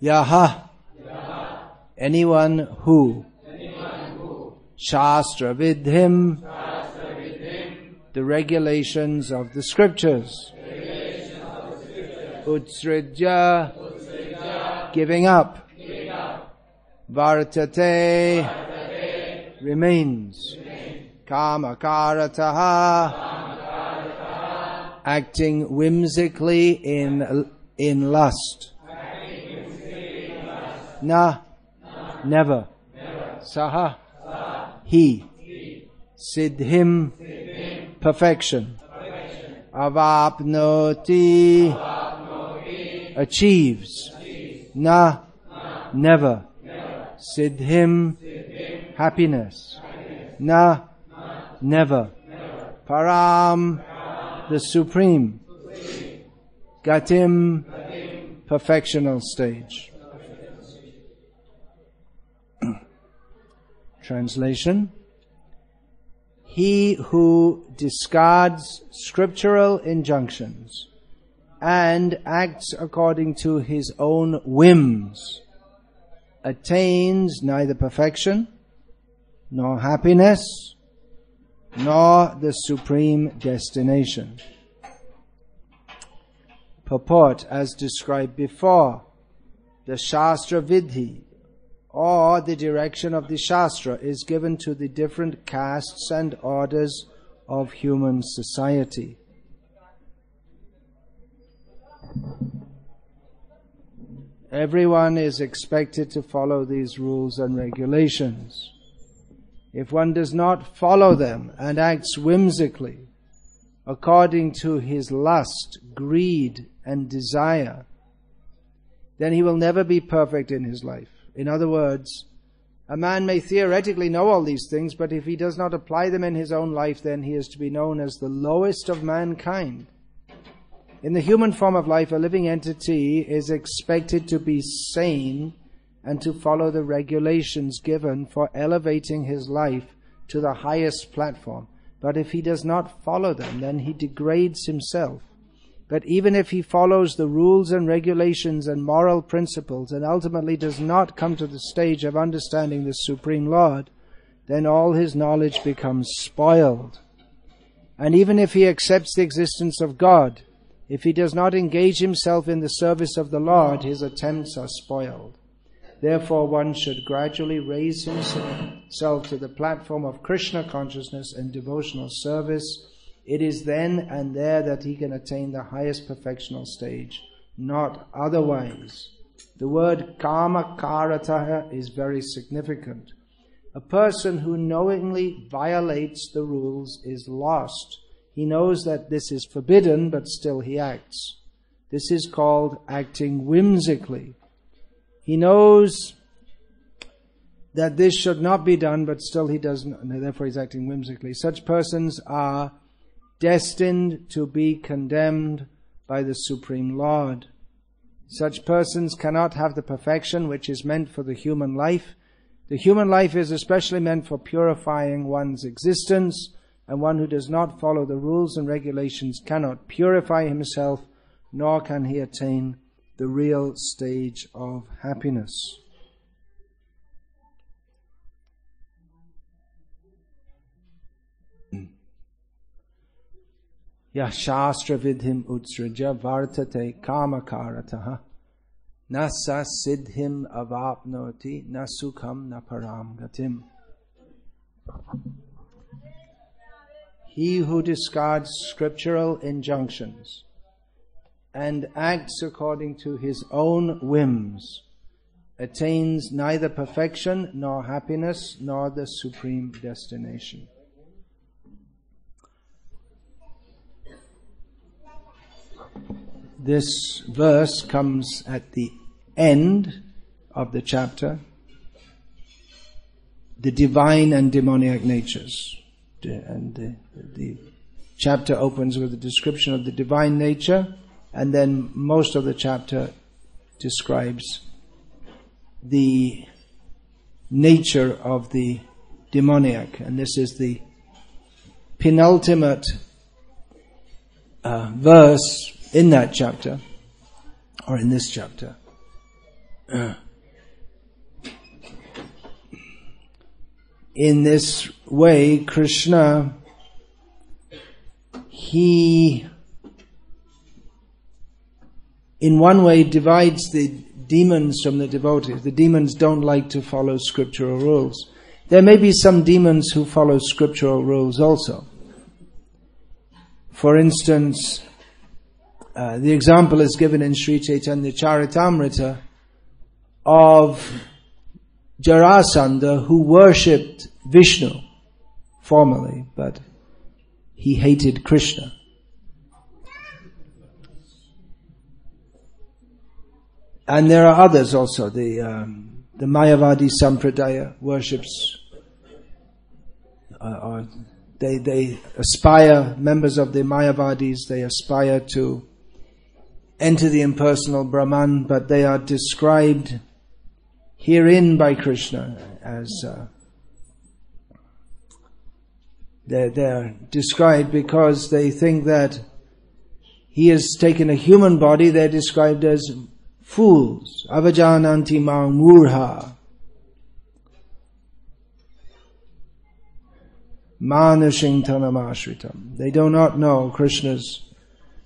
Yaha, anyone who, Shastra Vidhim, the regulations of the scriptures, Utsrijya, giving up, Vartate, remains, Kamakarataha, acting whimsically in lust. Na, never. Saha, he. Siddhim, perfection. Avapnoti, achieves. Na, never. Siddhim, happiness. Na, never. Param, the supreme. Gatim, perfectional stage. Translation: he who discards scriptural injunctions and acts according to his own whims attains neither perfection, nor happiness, nor the supreme destination. Purport as described before. The Shastra Vidhi, or the direction of the Shastra, is given to the different castes and orders of human society. Everyone is expected to follow these rules and regulations. If one does not follow them and acts whimsically, according to his lust, greed, and desire, then he will never be perfect in his life. In other words, a man may theoretically know all these things, but if he does not apply them in his own life, then he is to be known as the lowest of mankind. In the human form of life, a living entity is expected to be sane and to follow the regulations given for elevating his life to the highest platform. But if he does not follow them, then he degrades himself. But even if he follows the rules and regulations and moral principles and ultimately does not come to the stage of understanding the Supreme Lord, then all his knowledge becomes spoiled. And even if he accepts the existence of God, if he does not engage himself in the service of the Lord, his attempts are spoiled. Therefore, one should gradually raise himself to the platform of Krishna consciousness and devotional service. It is then and there that he can attain the highest perfectional stage, not otherwise. The word kama karataha is very significant. A person who knowingly violates the rules is lost. He knows that this is forbidden, but still he acts. This is called acting whimsically. He knows that this should not be done, but still he does not, and therefore he's acting whimsically. Such persons are destined to be condemned by the Supreme Lord. Such persons cannot have the perfection which is meant for the human life. The human life is especially meant for purifying one's existence, and one who does not follow the rules and regulations cannot purify himself, nor can he attain the real stage of happiness. Ya Shastra Vidhim Utsrija Vartate Kamakarataha Nasa Siddhim Avapnoti Nasukham Naparam Gatim. He who discards scriptural injunctions and acts according to his own whims attains neither perfection nor happiness nor the supreme destination. This verse comes at the end of the chapter, the divine and demoniac natures. And the chapter opens with a description of the divine nature, and then most of the chapter describes the nature of the demoniac. And this is the penultimate verse in that chapter, or in this chapter. In this way, Krishna, he in one way divides the demons from the devotees. The demons don't like to follow scriptural rules. There may be some demons who follow scriptural rules also. For instance, the example is given in Sri Chaitanya Charitamrita of Jarasandha, who worshipped Vishnu formerly, but he hated Krishna. And there are others also. The Mayavadi Sampradaya worships, they aspire, members of the Mayavadis, they aspire to enter the impersonal Brahman, but they are described herein by Krishna as they're described because they think that he has taken a human body. They're described as fools. Avajananti mang murha. Manushing tanamashritam. They do not know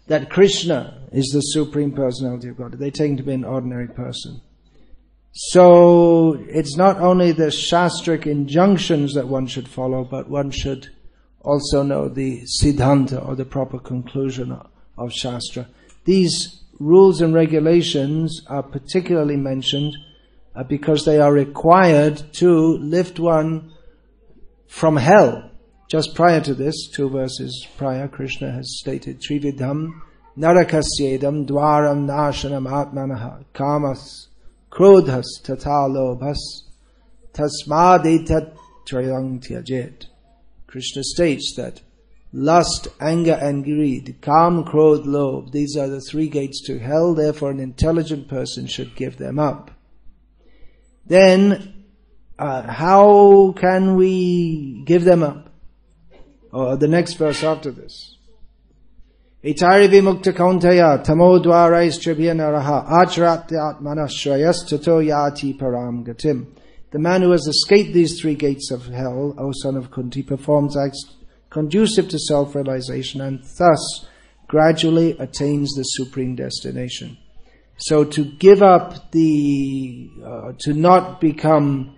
that Krishna is the Supreme Personality of God. They take him to be an ordinary person. So it's not only the shastric injunctions that one should follow, but one should also know the siddhanta, or the proper conclusion of Shastra. These rules and regulations are particularly mentioned because they are required to lift one from hell. Just prior to this, 2 verses prior, Krishna has stated, Trividham narakasyedam dwaram nashanam atmanaha kamas krodhas tata lobhas tasmadetat trayang tyajet. Krishna states that lust, anger and greed, kam, krodh, lobh, these are the 3 gates to hell, therefore an intelligent person should give them up. Then, how can we give them up? Or the next verse after this. Itari vimukta kauntaya tamo dvarais tribhya naraha acharatya atmanashrayas tato yati param gatim. The man who has escaped these 3 gates of hell, O son of Kunti, performs acts conducive to self-realization and thus gradually attains the supreme destination. So to give up to not become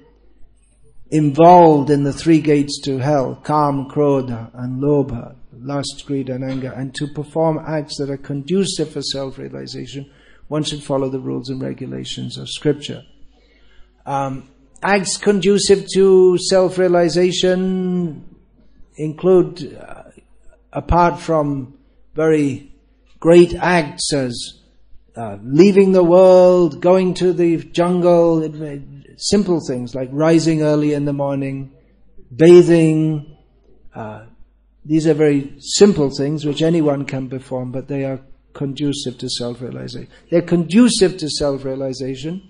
involved in the 3 gates to hell, kam, krodha and lobha, lust, greed and anger, and to perform acts that are conducive for self-realization, one should follow the rules and regulations of scripture. Acts conducive to self-realization include, apart from very great acts as leaving the world, going to the jungle, simple things like rising early in the morning, bathing. These are very simple things which anyone can perform, but they are conducive to self-realization. They're conducive to self-realization,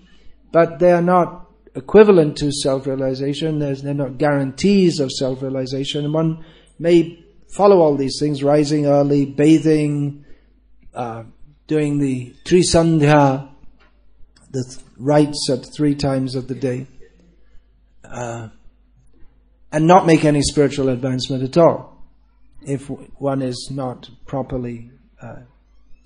but they are not equivalent to self-realization. They're not guarantees of self-realization. And one may follow all these things, rising early, bathing, doing the Trisandhya, the rites at 3 times of the day, and not make any spiritual advancement at all, if one is not properly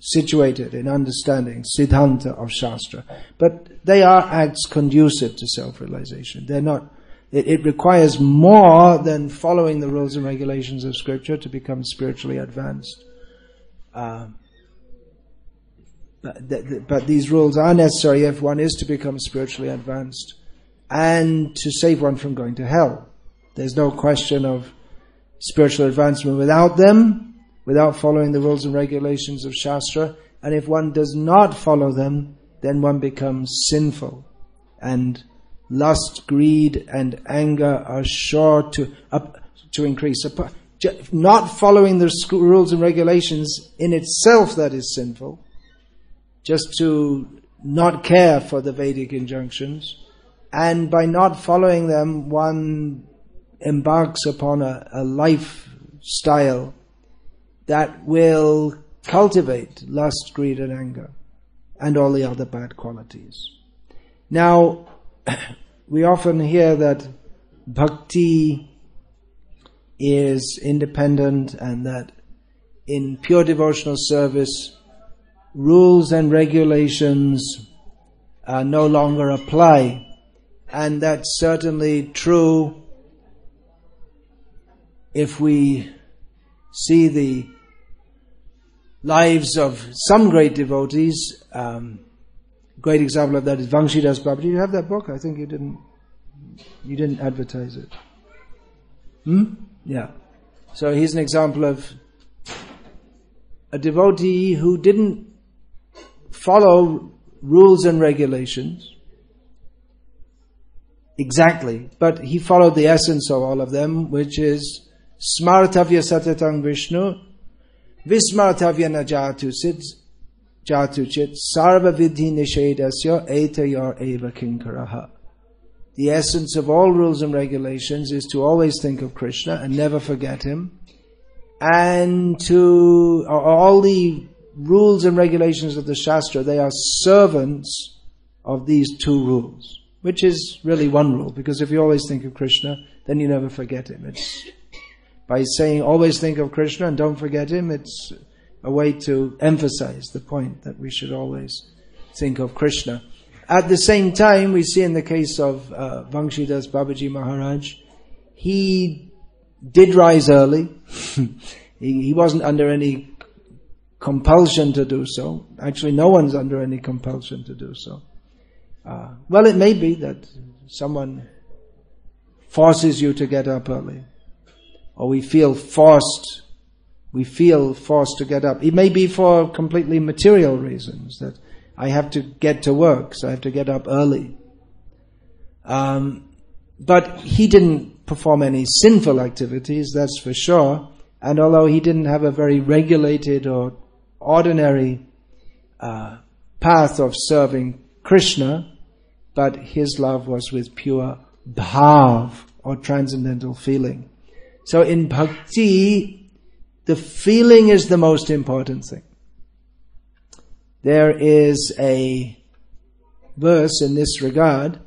situated in understanding Siddhanta of Shastra. But they are acts conducive to self-realization. They're not, it requires more than following the rules and regulations of Scripture to become spiritually advanced. But these rules are necessary if one is to become spiritually advanced and to save one from going to hell. There's no question of spiritual advancement without them, without following the rules and regulations of Shastra. And if one does not follow them, then one becomes sinful. And lust, greed and anger are sure to increase. Not following the rules and regulations in itself, that is sinful. Just to not care for the Vedic injunctions. And by not following them, one embarks upon a lifestyle that will cultivate lust, greed and anger and all the other bad qualities. Now, we often hear that bhakti is independent and that in pure devotional service, rules and regulations no longer apply. And that's certainly true if we see the lives of some great devotees. Great example of that is Vangshidas Babaji. You have that book? I think you didn't advertise it. Yeah. So he's an example of a devotee who didn't follow rules and regulations exactly, but he followed the essence of all of them, which is Smartavya Satatang Vishnu, Vismartavya Najatuchit, Sarva Vidhi Nishedasya Etayor Eva Kinkaraha. The essence of all rules and regulations is to always think of Krishna and never forget him. And to all the rules and regulations of the Shastra, they are servants of these two rules, which is really one rule, because if you always think of Krishna, then you never forget him. It's by saying always think of Krishna and don't forget him, it's a way to emphasize the point that we should always think of Krishna. At the same time, we see in the case of Vangshidas Babaji Maharaj, he did rise early. He wasn't under any compulsion to do so. Actually, no one's under any compulsion to do so. Well, it may be that someone forces you to get up early, or we feel forced to get up. It may be for completely material reasons, that I have to get to work, so I have to get up early. But he didn't perform any sinful activities, that's for sure. And although he didn't have a very regulated or ordinary path of serving Krishna, but his love was with pure bhav, or transcendental feeling. So in bhakti, the feeling is the most important thing. There is a verse in this regard,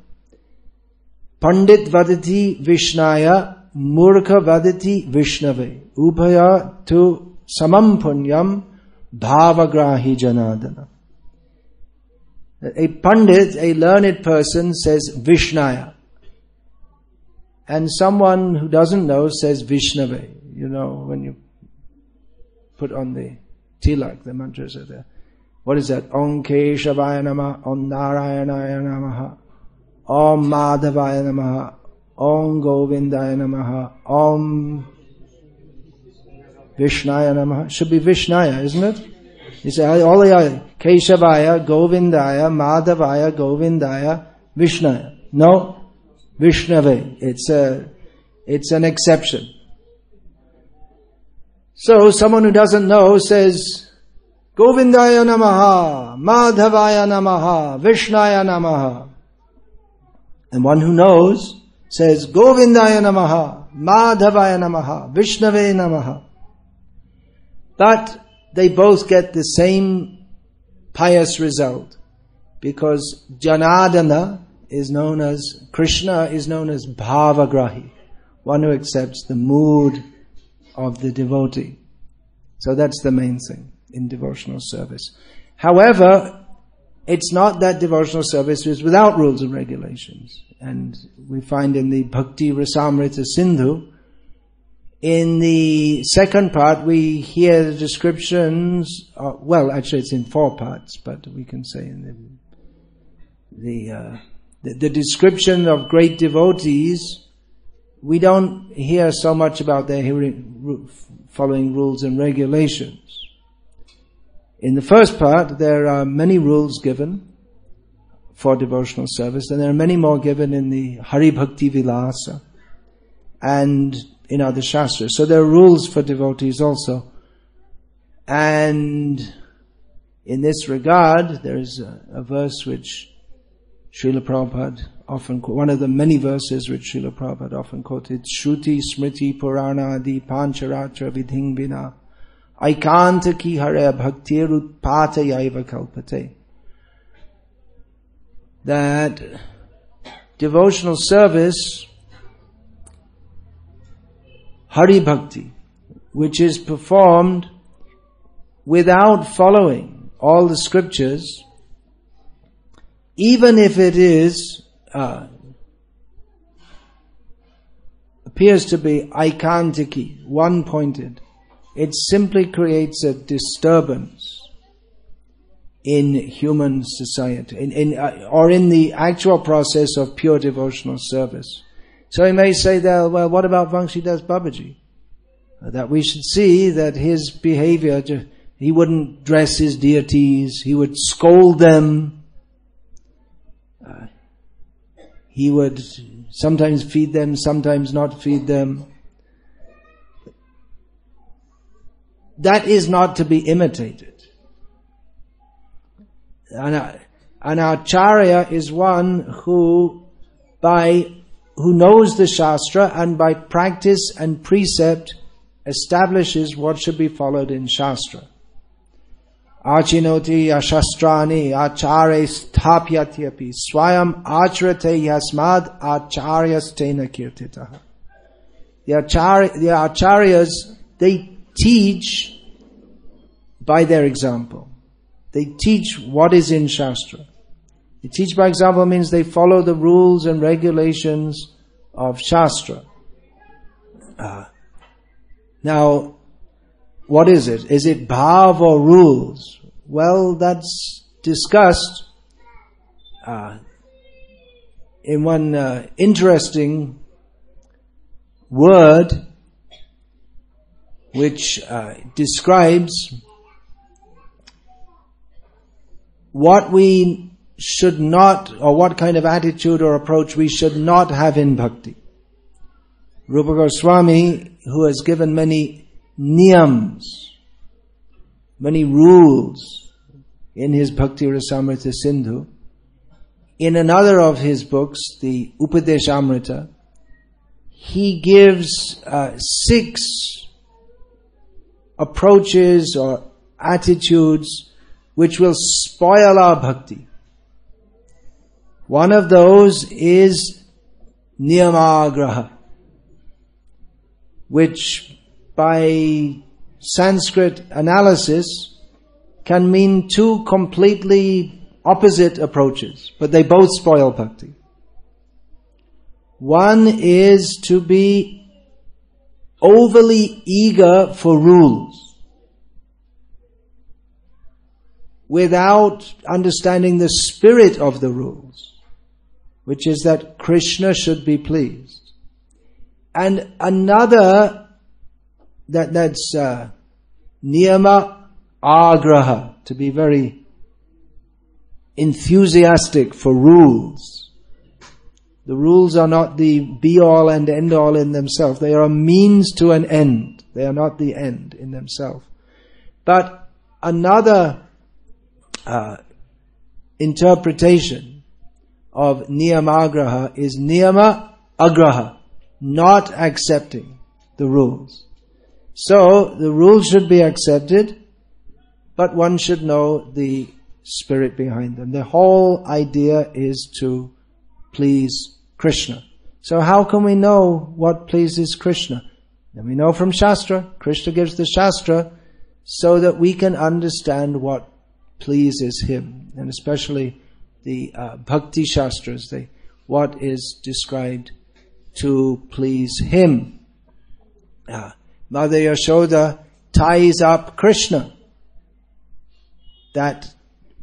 Pandit vadati Vishnaya, Murkha vadati Vishnave, Ubhaya tu samam punyam bhavagrahi janadana. A Pandit, a learned person, says Vishnaya. And someone who doesn't know says Vishnave. You know, when you put on the tilak, the mantras are there. What is that? Om Keshavaya Namaha, Om Narayanaya Namaha, Om Madhavaya Namaha, Om Govindaya Namaha, Om Vishnaya Namaha. Should be Vishnaya, isn't it? You say, all the Keshavaya, Govindaya, Madhavaya, Govindaya, Vishnaya. No, Vishnave. It's an exception. So someone who doesn't know says, Govindaya Namaha, Madhavaya Namaha, Vishnaya Namaha. And one who knows says, Govindaya Namaha, Madhavaya Namaha, Vishnave Namaha. But they both get the same pious result, because Janadana is known as, Krishna is known as Bhavagrahi, one who accepts the mood of the devotee. So that's the main thing in devotional service. However, it's not that devotional service is without rules and regulations. And we find in the Bhakti Rasamrita Sindhu, in the second part, we hear the descriptions, well, actually it's in 4 parts, but we can say in the description of great devotees, we don't hear so much about their following rules and regulations. In the first part, there are many rules given for devotional service, and there are many more given in the Hari Bhakti Vilasa and in other Shastras. So there are rules for devotees also. And in this regard, there is a verse which Srila Prabhupada often quotes, one of the many verses which Srila Prabhupada often quoted, Shruti Smriti Purana Adi Pancharatra Vidhing Bina Aikanta ki hare bhaktir utpata yaiva kalpate. that devotional service, Hari Bhakti, which is performed without following all the scriptures, even if it is appears to be aikantiki, one-pointed, it simply creates a disturbance in human society, or in the actual process of pure devotional service. So he may say that, well, what about Vamsidas Babaji? That we should see that his behavior, he wouldn't dress his deities, he would scold them, he would sometimes feed them, sometimes not feed them. That is not to be imitated. An acharya is one who knows the Shastra and by practice and precept establishes what should be followed in Shastra. Achinoti ashastrani acharya sthapyatyapi swayam acharate yasmad acharyas tena kirtitaha. The acharyas, they teach by their example. They teach what is in Shastra. They teach by example means they follow the rules and regulations of Shastra. Now, what is it? Is it bhav or rules? Well, that's discussed in one interesting word which describes what we should not, or what kind of attitude or approach we should not have in bhakti. Rupa Goswami, who has given many niyams, many rules in his Bhakti Rasamrita Sindhu, in another of his books, the Upadeshamrita, he gives 6 approaches or attitudes which will spoil our bhakti. One of those is niyamagraha, which by Sanskrit analysis can mean 2 completely opposite approaches, but they both spoil bhakti. One is to be overly eager for rules without understanding the spirit of the rules, which is that Krishna should be pleased. And another, that's niyama agraha, to be very enthusiastic for rules. The rules are not the be-all and end-all in themselves. They are a means to an end. They are not the end in themselves. But another interpretation of niyamagraha is niyama agraha, not accepting the rules. So, the rules should be accepted, but one should know the spirit behind them. The whole idea is to please Krishna. So how can we know what pleases Krishna? And we know from Shastra. Krishna gives the Shastra so that we can understand what pleases him, and especially the Bhakti Shastras, what is described to please him. Mother Yashoda ties up Krishna. That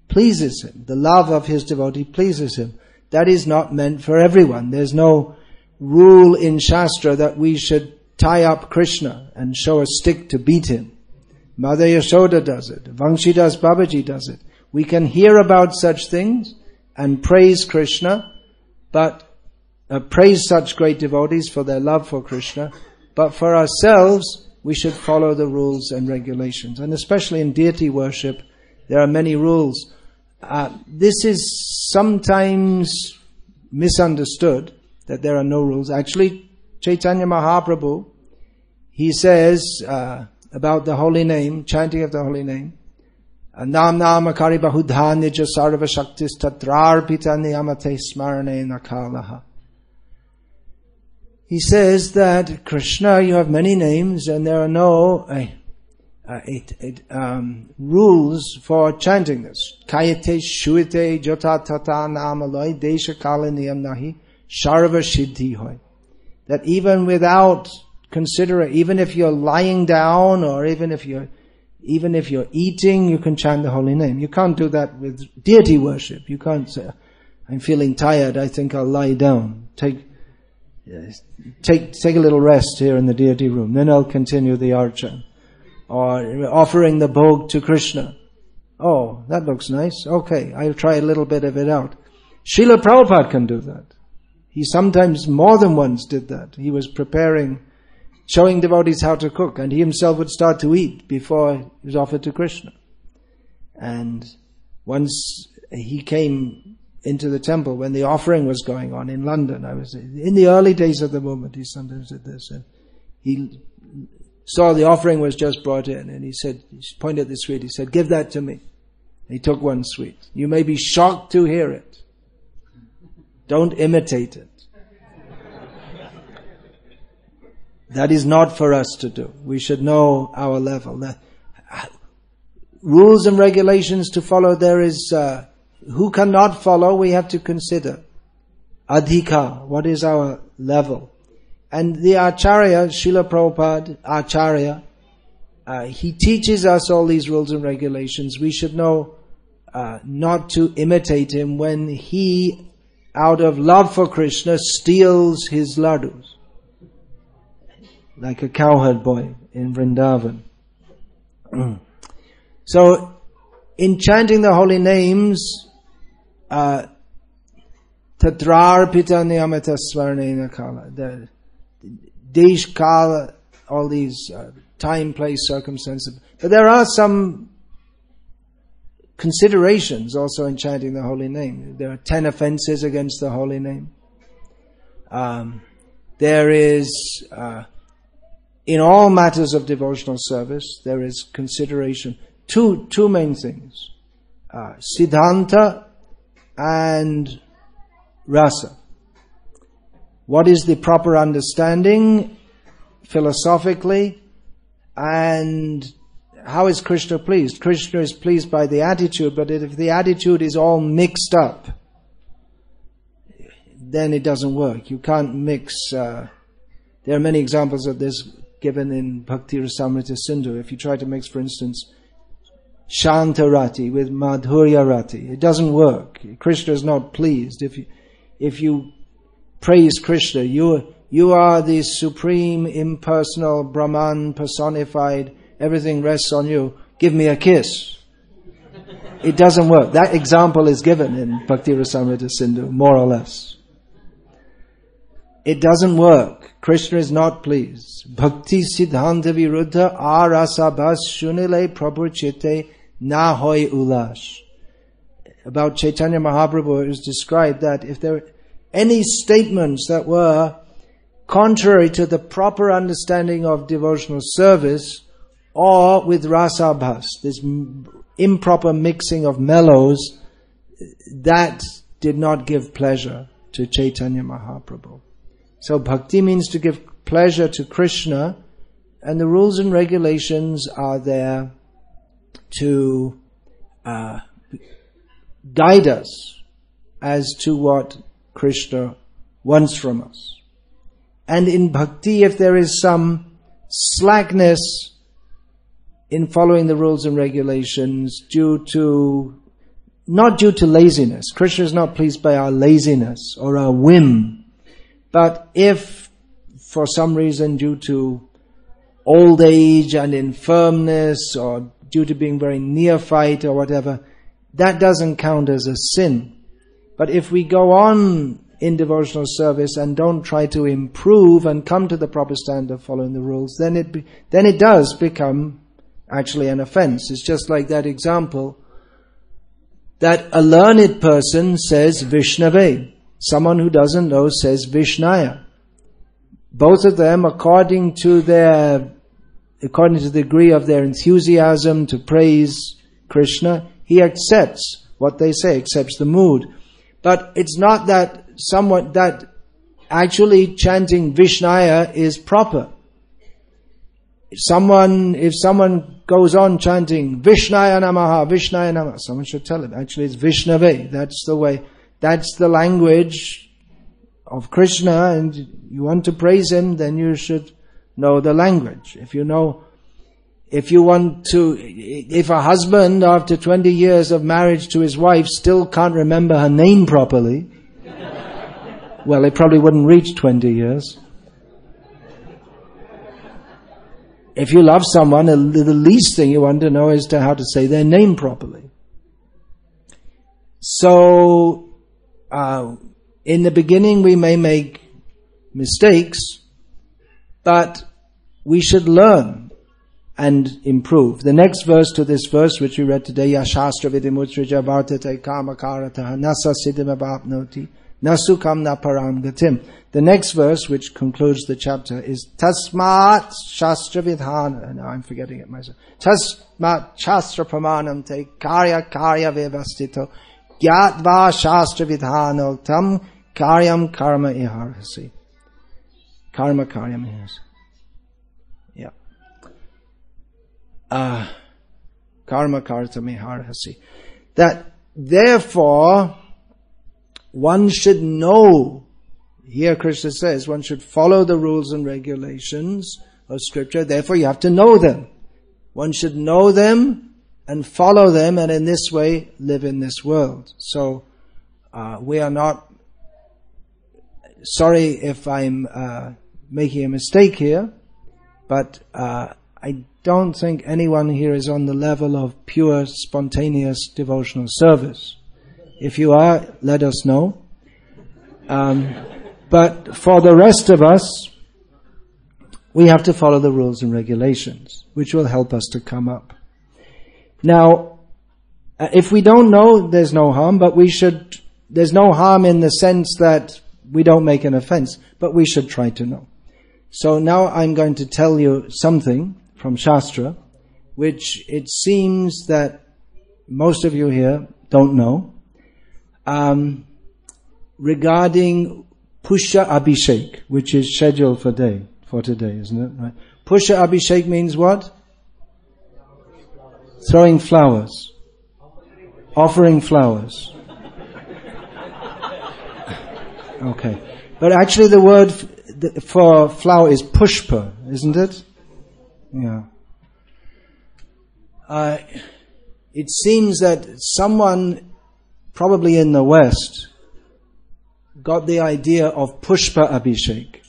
pleases him. The love of his devotee pleases him. That is not meant for everyone. There's no rule in Shastra that we should tie up Krishna and show a stick to beat him. Mother Yashoda does it. Vamsidas Babaji does it. We can hear about such things and praise Krishna, but praise such great devotees for their love for Krishna. But for ourselves, we should follow the rules and regulations. And especially in deity worship, there are many rules. This is sometimes misunderstood, that there are no rules. Actually, Chaitanya Mahaprabhu, he says about the holy name, chanting of the holy name, Nam namakari bahudhanija sarva shaktis tatrarpita niyamate smarane nakalaha. He says that, Krishna, you have many names and there are no rules for chanting this. Kayate shuite jota tata namaloi desha kala niyam nahi sharva siddhi hoy. That even without considering, even if you're lying down or even if you're eating, you can chant the holy name. You can't do that with deity worship. You can't say, I'm feeling tired, I think I'll lie down. Take a little rest here in the deity room, then I'll continue the archa. Or offering the bhog to Krishna. Oh, that looks nice. Okay, I'll try a little bit of it out. Srila Prabhupada can do that. He sometimes more than once did that. He was showing devotees how to cook, and he himself would start to eat before it was offered to Krishna. And once he came into the temple when the offering was going on in London, I was in the early days of the movement, he sometimes did this, and he saw the offering was just brought in, and he pointed at the sweet, he said, give that to me. And he took one sweet. You may be shocked to hear it. Don't imitate it. That is not for us to do. We should know our level. Rules and regulations to follow, there is, who cannot follow, we have to consider. Adhika, what is our level? And the Acharya, Srila Prabhupada, Acharya, he teaches us all these rules and regulations. We should know not to imitate him when he, out of love for Krishna, steals his ladus. Like a cowherd boy in Vrindavan. So, in chanting the holy names, Tatrarpita niyamata svarnena kala, the desh kala, all these time, place, circumstances. But there are some considerations also in chanting the holy name. There are 10 offenses against the holy name. There is, in all matters of devotional service, there is consideration. Two main things. Siddhanta and rasa. What is the proper understanding philosophically, and how is Krishna pleased? Krishna is pleased by the attitude, but if the attitude is all mixed up, then it doesn't work. You can't mix. There are many examples of this given in Bhakti Rasamrita Sindhu. If you try to mix, for instance, Shanta Rati with Madhurya Rati, it doesn't work. Krishna is not pleased. If you praise Krishna, you are the supreme, impersonal Brahman personified, everything rests on you, give me a kiss. It doesn't work. That example is given in Bhakti Rasamrita Sindhu, more or less. It doesn't work. Krishna is not pleased. Bhakti Siddhanta Viruddha Arasa Bas Shunile Prabhu Chite Na Hoy Ulash. About Chaitanya Mahaprabhu, it is described that if there were any statements that were contrary to the proper understanding of devotional service, or with rasabhas, this improper mixing of mellows, that did not give pleasure to Chaitanya Mahaprabhu. So bhakti means to give pleasure to Krishna, and the rules and regulations are there to guide us as to what Krishna wants from us. And in bhakti, if there is some slackness in following the rules and regulations not due to laziness. Krishna is not pleased by our laziness or our whim. But if for some reason due to old age and infirmness or due to being very neophyte or whatever, that doesn't count as a sin. But if we go on in devotional service and don't try to improve and come to the proper standard of following the rules, then it does become actually an offense. It's just like that example that a learned person says Vishnave. Someone who doesn't know says Vishnaya. Both of them, according to the degree of their enthusiasm to praise Krishna, he accepts what they say, accepts the mood. But it's not that actually chanting Vishnaya is proper. If someone goes on chanting Vishnaya Namaha, Vishnaya Namaha, someone should tell him, actually it's Vishnave. That's the way, that's the language of Krishna, and you want to praise him, then you should know the language. If a husband after 20 years of marriage to his wife still can't remember her name properly, well, it probably wouldn't reach 20 years. If you love someone, the least thing you want to know is how to say their name properly. So, in the beginning we may make mistakes, but we should learn and improve. The next verse to this verse, which we read today, Yashastra vidimutrija vartate kamakarataha nasa siddhim abhapnoti nasukam na param gatim. The next verse, which concludes the chapter, is Tasmat Shastra Vidhana. Now I'm forgetting it myself. Tasmat Shastra Pramanam Te Karya Vevastito Gyatva Shastra Vidhano Tam Karyam Karma Iharhasi. Karma Karyam Iharhasi. Yeah. Karma Kartam Iharhasi. That therefore one should know. Here Krishna says one should follow the rules and regulations of scripture, therefore you have to know them. One should know them and follow them, and in this way live in this world. So we are not, sorry if I'm making a mistake here, but I don't think anyone here is on the level of pure spontaneous devotional service. If you are, let us know. But for the rest of us, we have to follow the rules and regulations, which will help us to come up. Now, if we don't know, there's no harm, but there's no harm in the sense that we don't make an offense, but we should try to know. So now I'm going to tell you something from Shastra, which it seems that most of you here don't know, regarding Pushya Abhishek, which is scheduled for today, isn't it? Right? Pushya Abhishek means what? Throwing flowers. Offering flowers. Okay. But actually the word for flower is pushpa, isn't it? Yeah. It seems that someone, probably in the West, got the idea of Pushpa Abhishek.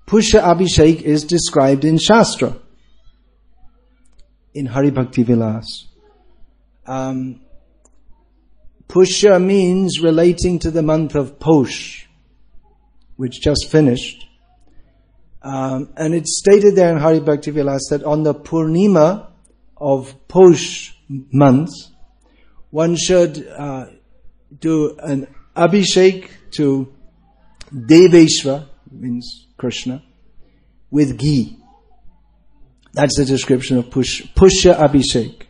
Pushpa Abhishek is described in Shastra, in Hari Bhakti Vilas. Pushya means relating to the month of Posh, which just finished. And it's stated there in Hari Bhakti Vilas that on the Purnima of Posh month, one should do an Abhishek to Deveshwar, means Krishna, with ghee. That's the description of Pushya Abhishek.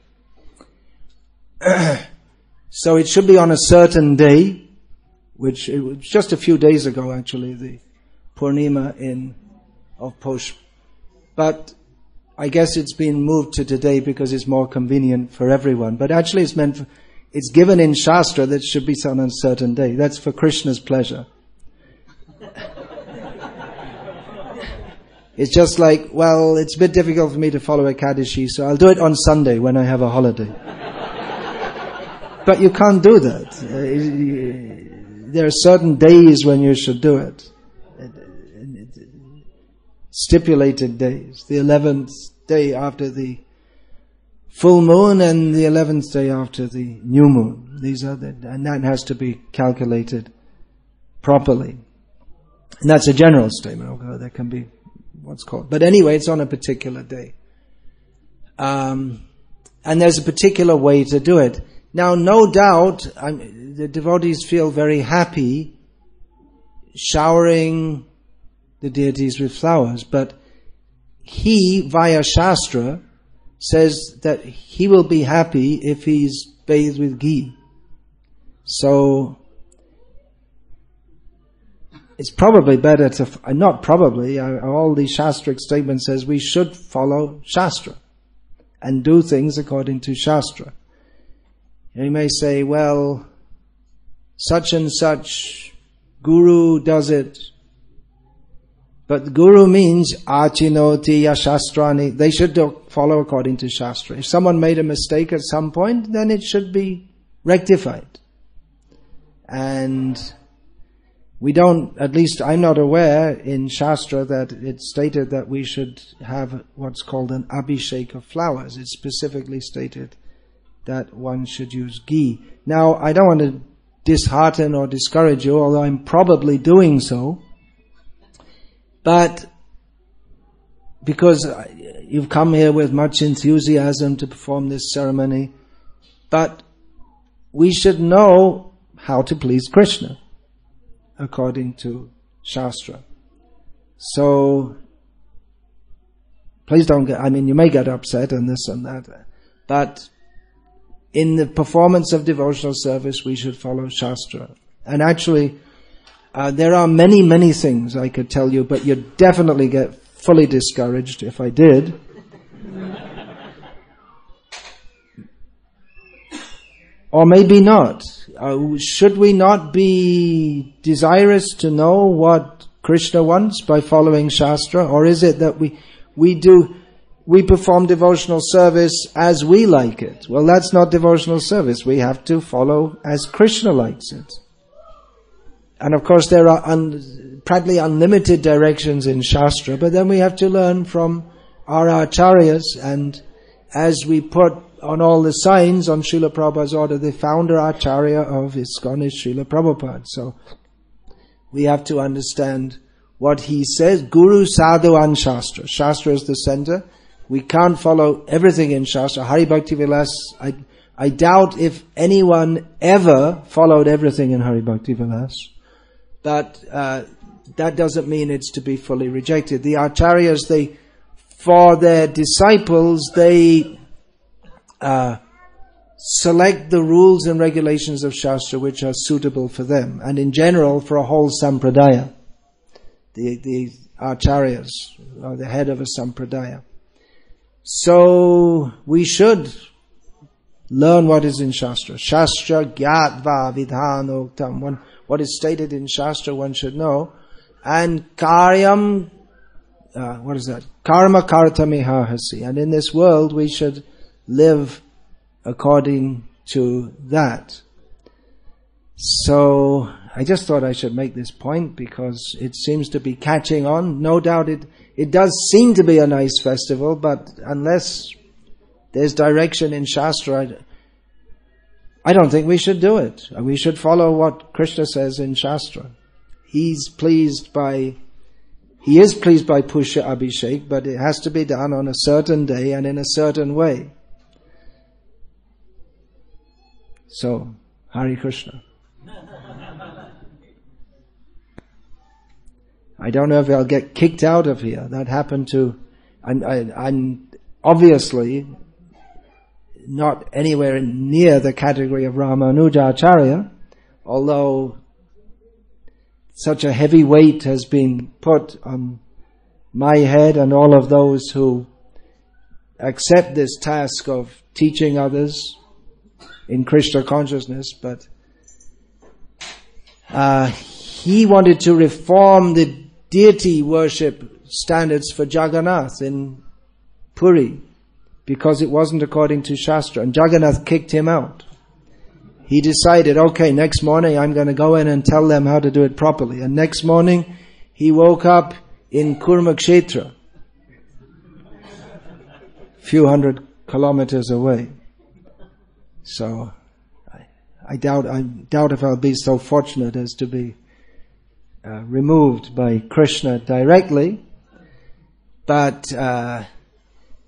So it should be on a certain day, which it was just a few days ago actually, the Purnima of Posh. But I guess it's been moved to today because it's more convenient for everyone. But actually it's given in Shastra that it should be on a certain day. That's for Krishna's pleasure. It's just like, well, it's a bit difficult for me to follow Ekadashi, so I'll do it on Sunday when I have a holiday. But you can't do that. There are certain days when you should do it. Stipulated days. The 11th day after the full moon and the 11th day after the new moon. And that has to be calculated properly. And that's a general statement. Okay, there can be what's called. But anyway, it's on a particular day. And there's a particular way to do it. Now, no doubt, the devotees feel very happy showering the deities with flowers, but he, via Shastra, says that he will be happy if he's bathed with ghee. So it's probably better to, not probably, all the Shastric statement says we should follow Shastra and do things according to Shastra. And you may say, well, such and such guru does it. But guru means achinoti yashastrani. They should follow according to Shastra. If someone made a mistake at some point, then it should be rectified. And we don't, at least I'm not aware in Shastra that it's stated that we should have what's called an abhishek of flowers. It's specifically stated that one should use ghee. Now, I don't want to dishearten or discourage you, although I'm probably doing so. But because you've come here with much enthusiasm to perform this ceremony, but we should know how to please Krishna according to Shastra. So please don't get, you may get upset and this and that, but in the performance of devotional service we should follow Shastra. And actually, there are many, many things I could tell you, but you'd definitely get fully discouraged if I did. Or maybe not. Should we not be desirous to know what Krishna wants by following Shastra? Or is it that we perform devotional service as we like it? Well, that's not devotional service. We have to follow as Krishna likes it. And of course there are practically unlimited directions in Shastra, but then we have to learn from our acharyas, and as we put on all the signs on Srila Prabhupada's order, the founder acharya of ISKCON is Srila Prabhupada. So we have to understand what he says. Guru, sadhu and Shastra. Shastra is the center. We can't follow everything in Shastra. Hari Bhakti Vilas, I doubt if anyone ever followed everything in Hari Bhakti Vilas. But that doesn't mean it's to be fully rejected. The acharyas, for their disciples, they select the rules and regulations of Shastra which are suitable for them, and in general for a whole sampradaya. The acharyas are the head of a sampradaya. So we should learn what is in Shastra. Shastra gyatva vidhanoktam. What is stated in Shastra one should know. And karyam, what is that? Karma kartamihahasi. And in this world we should live according to that. So I just thought I should make this point because it seems to be catching on. No doubt it does seem to be a nice festival, but unless there's direction in Shastra, I don't think we should do it. We should follow what Krishna says in Shastra. He is pleased by Pushya Abhishek, but it has to be done on a certain day and in a certain way. So, Hare Krishna. I don't know if I'll get kicked out of here. That happened to, I'm obviously not anywhere near the category of Ramanuja Acharya, although such a heavy weight has been put on my head and all of those who accept this task of teaching others in Krishna consciousness. But he wanted to reform the deity worship standards for Jagannath in Puri, because it wasn't according to Shastra, and Jagannath kicked him out. He decided, okay, next morning I'm going to go in and tell them how to do it properly. And next morning he woke up in Kurmakshetra, a few hundred kilometers away. So I doubt if I'll be so fortunate as to be removed by Krishna directly. But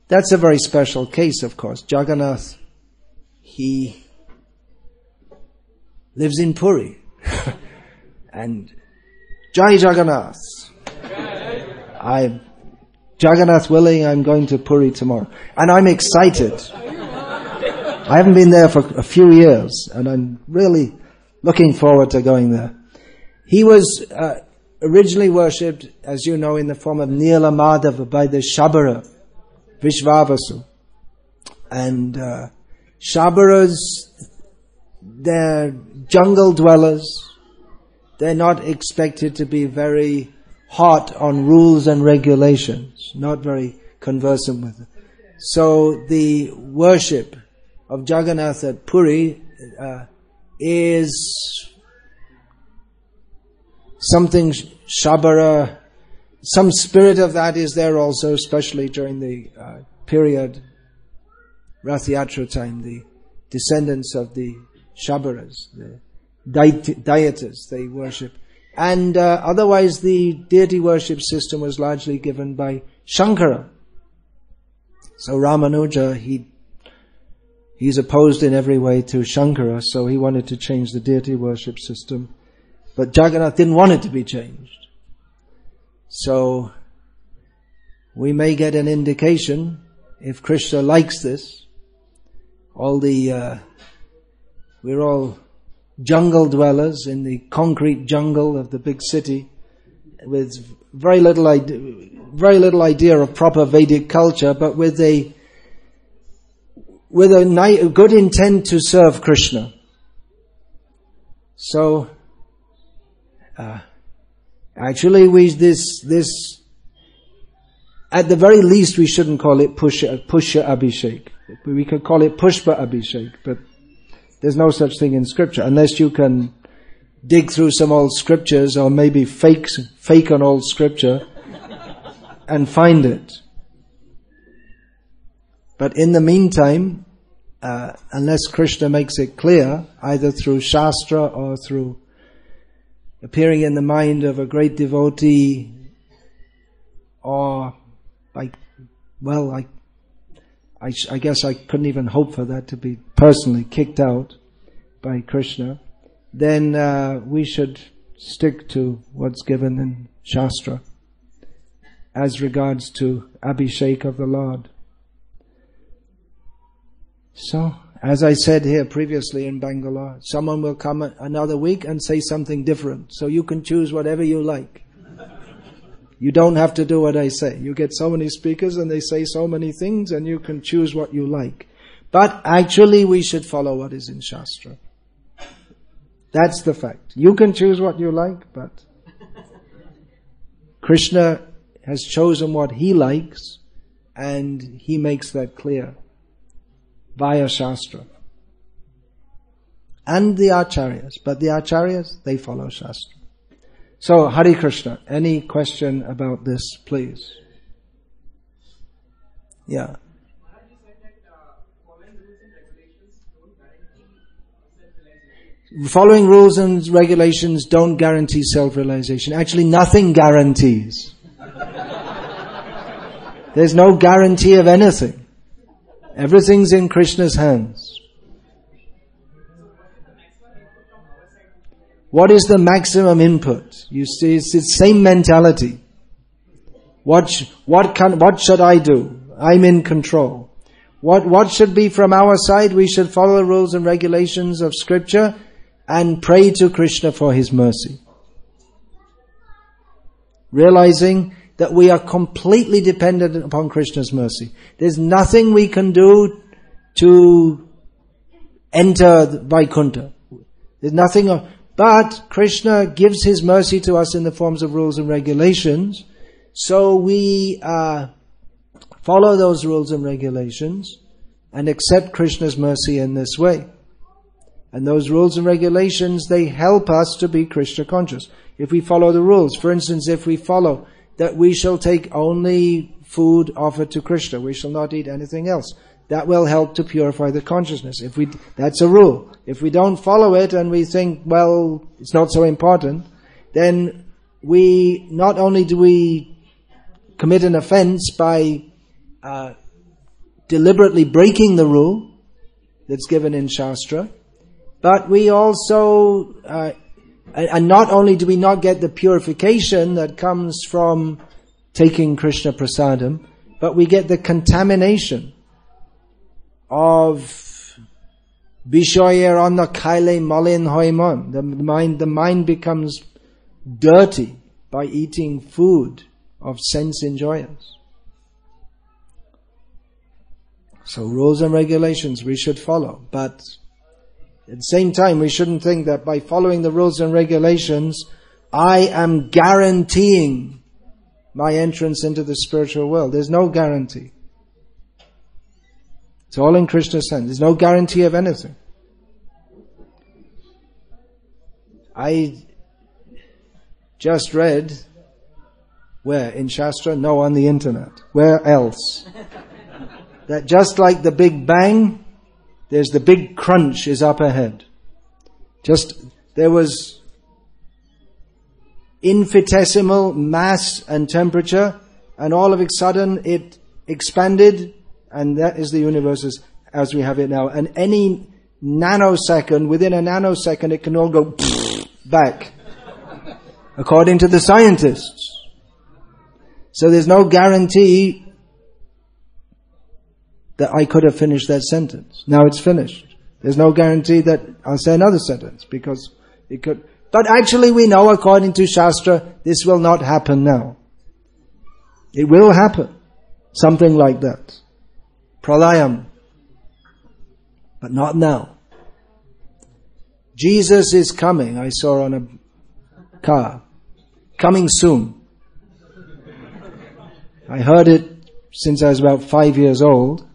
that's a very special case, of course. Jagannath, he lives in Puri. And Jai Jagannath. Jagannath willing, I'm going to Puri tomorrow. And I'm excited. I haven't been there for a few years, and I'm really looking forward to going there. He was originally worshipped, as you know, in the form of Nila Madhava by the Shabara, Vishvavasu. And Shabaras, they're jungle dwellers. They're not expected to be very hot on rules and regulations, not very conversant with it. So the worship of Jagannath at Puri is something Shabara, some spirit of that is there also, especially during the period Rath Yatra time, the descendants of the Shabaras, the deities they worship. And otherwise the deity worship system was largely given by Shankara. So Ramanuja, he's opposed in every way to Shankara, so he wanted to change the deity worship system. But Jagannath didn't want it to be changed. So we may get an indication, if Krishna likes this, we're all jungle dwellers in the concrete jungle of the big city with very little idea of proper Vedic culture, but with a good intent to serve Krishna. So, actually at the very least we shouldn't call it Pusha Abhishek. We could call it Pushpa Abhishek, but there's no such thing in scripture, unless you can dig through some old scriptures or maybe fake an old scripture and find it. But in the meantime, unless Krishna makes it clear, either through Shastra or through appearing in the mind of a great devotee, or I guess I couldn't even hope for that, to be personally kicked out by Krishna, then we should stick to what's given in Shastra as regards to Abhishek of the Lord. So, as I said here previously in Bangalore, someone will come another week and say something different, so you can choose whatever you like. You don't have to do what I say. You get so many speakers and they say so many things, and you can choose what you like. But actually we should follow what is in Shastra. That's the fact. You can choose what you like, but Krishna has chosen what he likes, and he makes that clear via Shastra. And the Acharyas. But the Acharyas, they follow Shastra. So, Hare Krishna. Any question about this, please? Yeah. Following rules and regulations don't guarantee self-realization. Actually, nothing guarantees. There's no guarantee of anything. Everything's in Krishna's hands. What is the maximum input? You see, it's the same mentality. What should I do? I'm in control. What should be from our side? We should follow the rules and regulations of Scripture and pray to Krishna for His mercy. Realizing that we are completely dependent upon Krishna's mercy. There's nothing we can do to enter Vaikuntha. There's nothing. But Krishna gives His mercy to us in the forms of rules and regulations. So we follow those rules and regulations and accept Krishna's mercy in this way. And those rules and regulations, they help us to be Krishna conscious. If we follow the rules, for instance, if we follow that we shall take only food offered to Krishna, we shall not eat anything else, that will help to purify the consciousness. That's a rule. If we don't follow it and we think, well, it's not so important, then not only do we commit an offense by deliberately breaking the rule that's given in Shastra, but we also, and not only do we not get the purification that comes from taking Krishna prasadam, but we get the contamination of Bishoyer anna kaile malin hoimon. The mind becomes dirty by eating food of sense enjoyers. So rules and regulations we should follow, but at the same time we shouldn't think that by following the rules and regulations I am guaranteeing my entrance into the spiritual world. There's no guarantee. It's all in Krishna's hands. There's no guarantee of anything. I just read, where? In Shastra? No, on the internet. Where else? That just like the Big Bang, there's the big crunch is up ahead. There was infinitesimal mass and temperature, and all of a sudden it expanded, and that is the universe as we have it now. And any nanosecond, within a nanosecond, it can all go back, according to the scientists. So there's no guarantee that I could have finished that sentence. Now it's finished. There's no guarantee that I'll say another sentence, because it could. But actually we know, according to Shastra, this will not happen now. It will happen. Something like that. Pralayam. But not now. Jesus is coming, I saw on a car. Coming soon. I heard it since I was about 5 years old.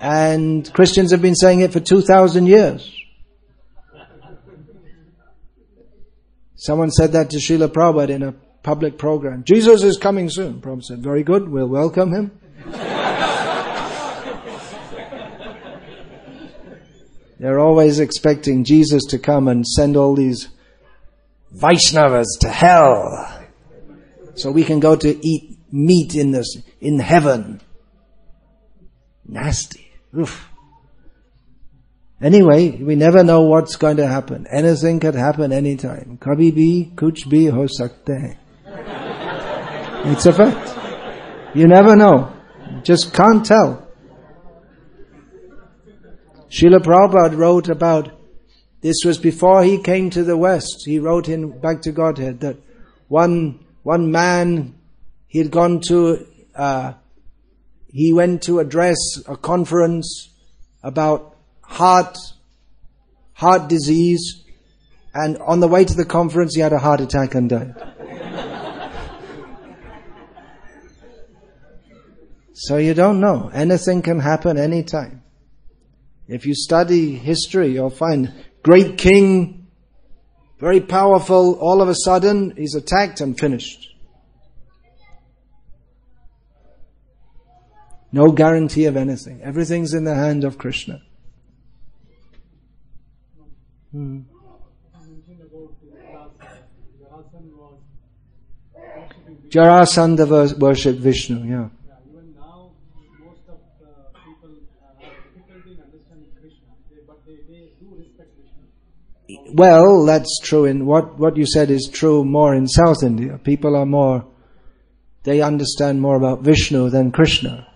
And Christians have been saying it for 2,000 years. Someone said that to Srila Prabhupada in a public program. Jesus is coming soon. Prabhupada said, very good, we'll welcome him. They're always expecting Jesus to come and send all these Vaishnavas to hell, so we can go to eat meat in heaven. Nasty. Oof. Anyway, we never know what's going to happen. Anything could happen anytime. Kabhi bhi, kuch bhi ho sakta hai. It's a fact. You never know. Just can't tell. Srila Prabhupada wrote about, this was before he came to the West. He wrote in Back to Godhead that one man, he went to address a conference about heart disease, and on the way to the conference he had a heart attack and died. So you don't know. Anything can happen anytime. If you study history, you'll find great king, very powerful, all of a sudden he's attacked and finished. No guarantee of anything. Everything's in the hand of Krishna. Jarasandha worshipped Vishnu, yeah. Even now, most of the people have difficulty in understanding Krishna, but they do respect Vishnu. Well, that's true. In what you said is true more in South India. People are they understand more about Vishnu than Krishna.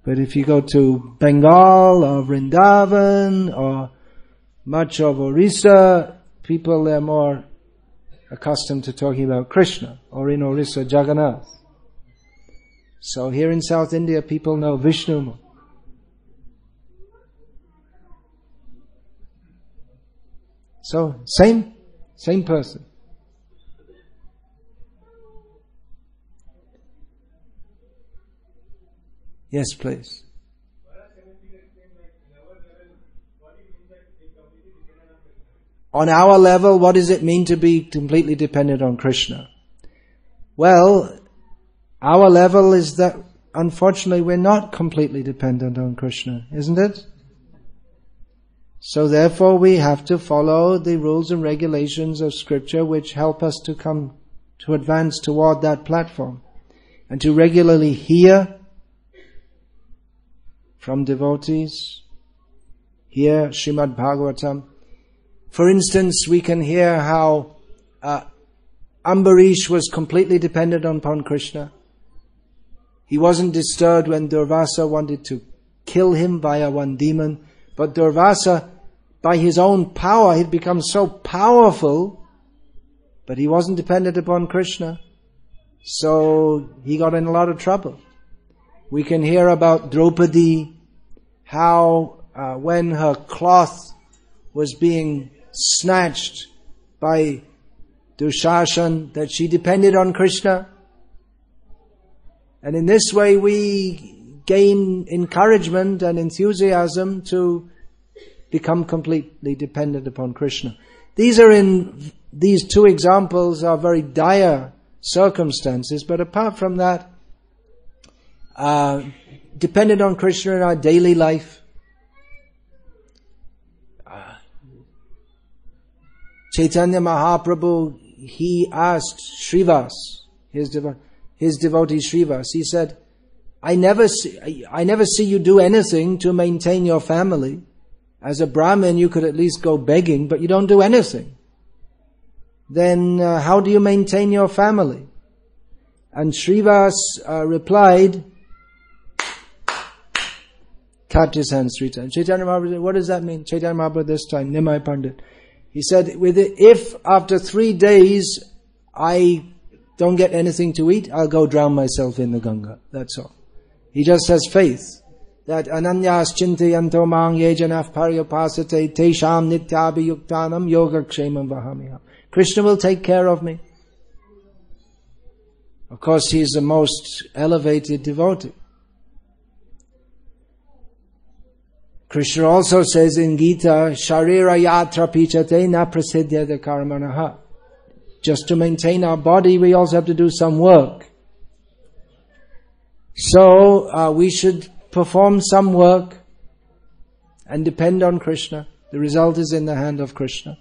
But if you go to Bengal or Vrindavan or much of Orissa, people are more accustomed to talking about Krishna, or in Orissa, Jagannath. So here in South India, people know Vishnu more. So, same person. Yes, please. On our level, what does it mean to be completely dependent on Krishna? Well, our level is that unfortunately we're not completely dependent on Krishna, isn't it? So therefore we have to follow the rules and regulations of Scripture which help us to advance toward that platform, and to regularly hear from devotees, hear Srimad Bhagavatam. For instance, we can hear how Ambarish was completely dependent upon Krishna. He wasn't disturbed when Durvasa wanted to kill him via one demon. But Durvasa, by his own power, he'd become so powerful, but he wasn't dependent upon Krishna. So he got in a lot of trouble. We can hear about Draupadi, how when her cloth was being snatched by Dushasan, that she depended on Krishna. And in this way we gain encouragement and enthusiasm to become completely dependent upon Krishna. These two examples are very dire circumstances, but apart from that, dependent on Krishna in our daily life. Chaitanya Mahaprabhu, he asked Srivas, his devotee Srivas, he said, I never see you do anything to maintain your family. As a Brahmin, you could at least go begging, but you don't do anything. Then how do you maintain your family? And Srivas replied, clapped his hands 3 times. Chaitanya Mahaprabhu, what does that mean? Chaitanya Mahaprabhu this time, Nimai Pandit. He said, if after 3 days I don't get anything to eat, I'll go drown myself in the Ganga. That's all. He just has faith that ananyas chintayanto mang yejanaf paryapasate tesham nityabhiyuktanam yogakshemam vahamiham. Krishna will take care of me. Of course, he is the most elevated devotee. Krishna also says in Gita, Sharira yatra pichate na prasiddhyata karmanaha. Just to maintain our body, we also have to do some work. So, we should perform some work and depend on Krishna. The result is in the hand of Krishna.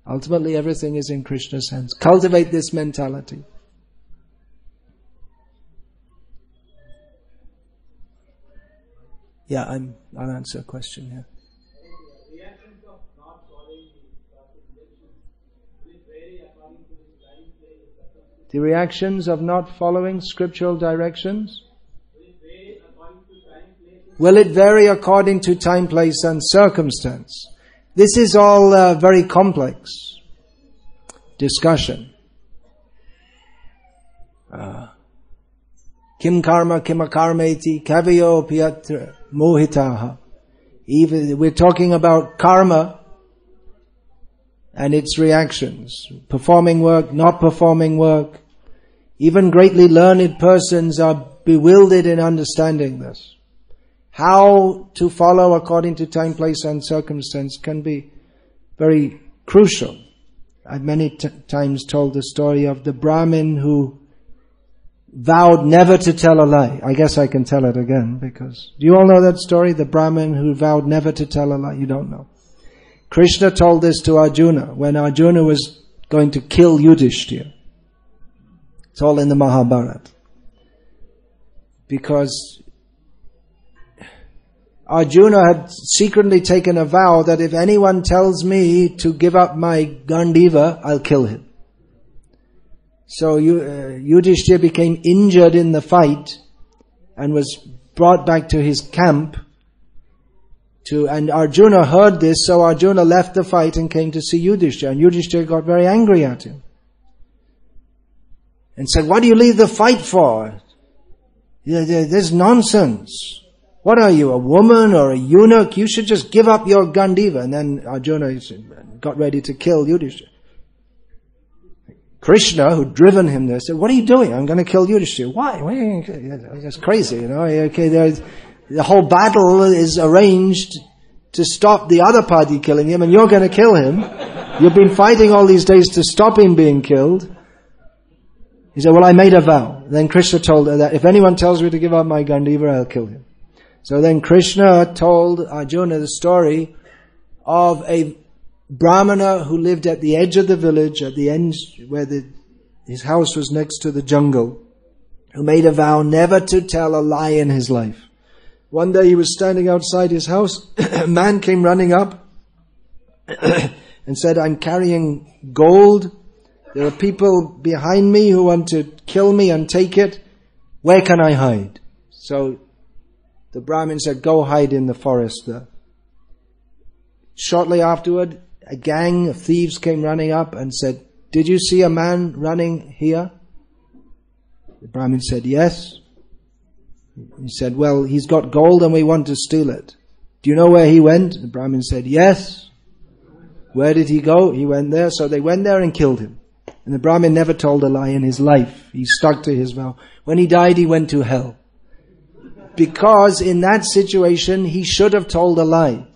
Ultimately, everything is in Krishna's hands. Cultivate this mentality. Yeah, I'll answer a question here. Reactions of not following the vary according to the time, place, The reactions of not following scriptural directions? Will it vary according to time, place and circumstance? This is all very complex discussion. Kim karma kim akarmeti kavyo piyatra mohitaha. Even we're talking about karma and its reactions. Performing work, not performing work. Even greatly learned persons are bewildered in understanding this. How to follow according to time, place and circumstance can be very crucial. I've many times told the story of the Brahmin who vowed never to tell a lie. I guess I can tell it again because... Do you all know that story? The Brahmin who vowed never to tell a lie. You don't know. Krishna told this to Arjuna when Arjuna was going to kill Yudhishthira. It's all in the Mahabharata. Because Arjuna had secretly taken a vow that if anyone tells me to give up my Gandiva, I'll kill him. So Yudhishthira became injured in the fight and was brought back to his camp. And Arjuna heard this, so Arjuna left the fight and came to see Yudhishthira. And Yudhishthira got very angry at him. And said, what do you leave the fight for? There's nonsense. What are you, a woman or a eunuch? You should just give up your Gandiva. And then Arjuna got ready to kill Yudhishthira. Krishna, who'd driven him there, said, what are you doing? I'm going to kill Yudhishthira. Why? That's crazy, you know. Okay, the whole battle is arranged to stop the other party killing him, and you're going to kill him. You've been fighting all these days to stop him being killed. He said, well, I made a vow. Then Krishna told her that if anyone tells me to give up my Gandiva, I'll kill him. So then Krishna told Arjuna the story of a Brahmana who lived at the edge of the village, at the end where his house was next to the jungle, who made a vow never to tell a lie in his life. One day he was standing outside his house, a man came running up and said, I'm carrying gold. There are people behind me who want to kill me and take it. Where can I hide? So the Brahmin said, go hide in the forest there. Shortly afterward, a gang of thieves came running up and said, did you see a man running here? The Brahmin said, yes. He said, well, he's got gold and we want to steal it. Do you know where he went? The Brahmin said, yes. Where did he go? He went there. So they went there and killed him. And the Brahmin never told a lie in his life. He stuck to his vow. When he died, he went to hell. Because in that situation, he should have told a lie.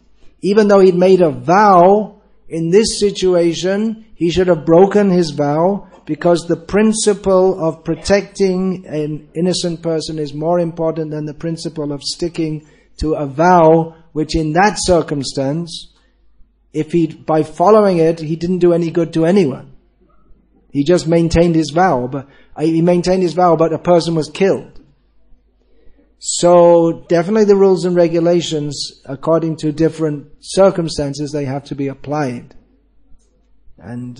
Even though he'd made a vow, in this situation, he should have broken his vow, because the principle of protecting an innocent person is more important than the principle of sticking to a vow, which in that circumstance, by following it, he didn't do any good to anyone. He just maintained his vow, but a person was killed. So definitely the rules and regulations, according to different circumstances, they have to be applied. And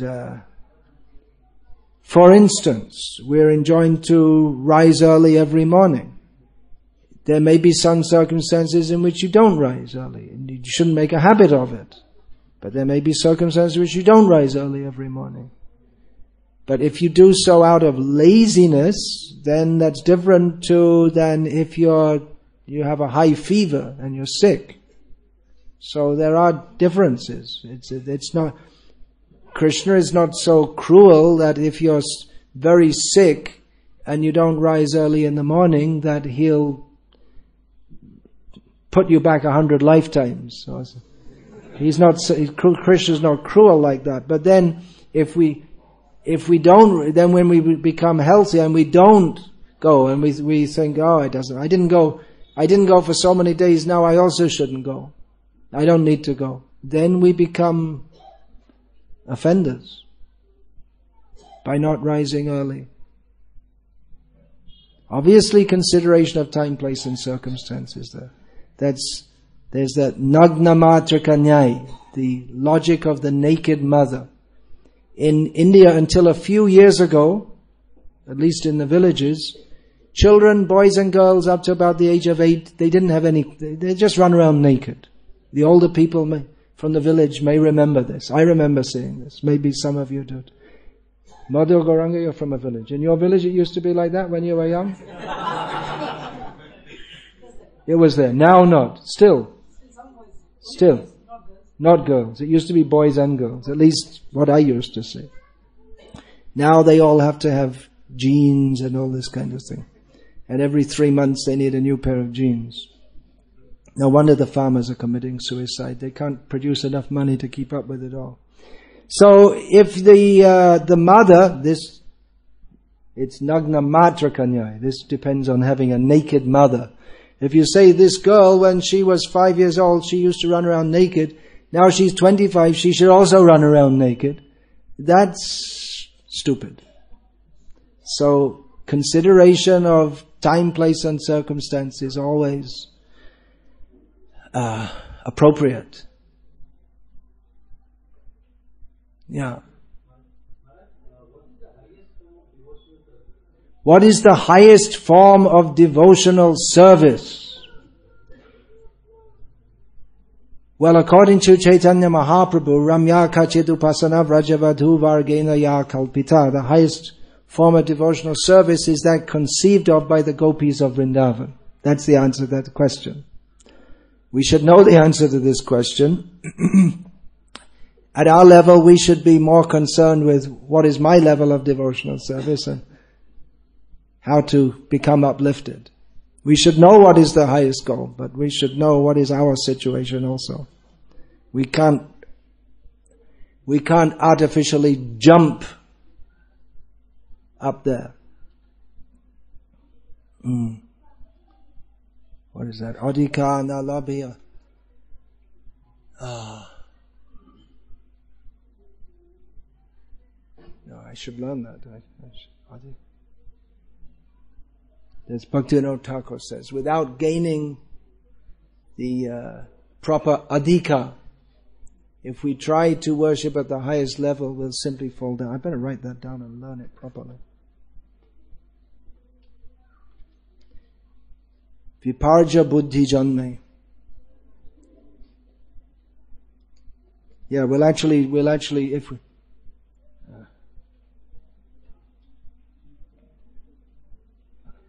for instance, we're enjoined to rise early every morning. There may be some circumstances in which you don't rise early, and you shouldn't make a habit of it. But there may be circumstances in which you don't rise early every morning. But if you do so out of laziness, then that's different than if you have a high fever and you're sick. So there are differences. It's not, Krishna is not so cruel that if you're very sick and you don't rise early in the morning, that he'll put you back 100 lifetimes. So Krishna's not cruel like that. But then if we don't, then when we become healthy and we don't go, and we think, oh, I didn't go for so many days, now I also shouldn't go. I don't need to go. Then we become offenders by not rising early. Obviously, consideration of time, place and circumstances there. There's that nagna matrika nyaya, the logic of the naked mother. In India, until a few years ago, at least in the villages, children, boys and girls up to about the age of 8, they didn't have they just run around naked. The older people from the village may remember this. I remember seeing this. Maybe some of you did. Madhu Gauranga, you're from a village. In your village it used to be like that when you were young? It was there. Now not. Still. Not girls. It used to be boys and girls. At least what I used to see. Now they all have to have jeans and all this kind of thing. And every 3 months they need a new pair of jeans. No wonder the farmers are committing suicide. They can't produce enough money to keep up with it all. So if the mother, it's nagna matrika nyaya. This depends on having a naked mother. If you say this girl, when she was 5 years old, she used to run around naked. Now she's 25, she should also run around naked. That's stupid. So consideration of time, place and circumstance is always appropriate. Yeah. What is the highest form of devotional service? Well, according to Chaitanya Mahaprabhu, Ramya Kachit Upasana Vrajavadhu Vargena Ya Kalpita, the highest form of devotional service is that conceived of by the gopis of Vrindavan. That's the answer to that question. We should know the answer to this question. At our level, we should be more concerned with what is my level of devotional service and how to become uplifted. We should know what is the highest goal, but we should know what is our situation also. We can't artificially jump up there. What is that? Adhika nalabhiya. No, I should learn that. As Bhaktivinoda Thakur says, without gaining the proper adhika, if we try to worship at the highest level, we'll simply fall down. I better write that down and learn it properly. Viparja buddhi janme. Yeah, we'll actually, if we,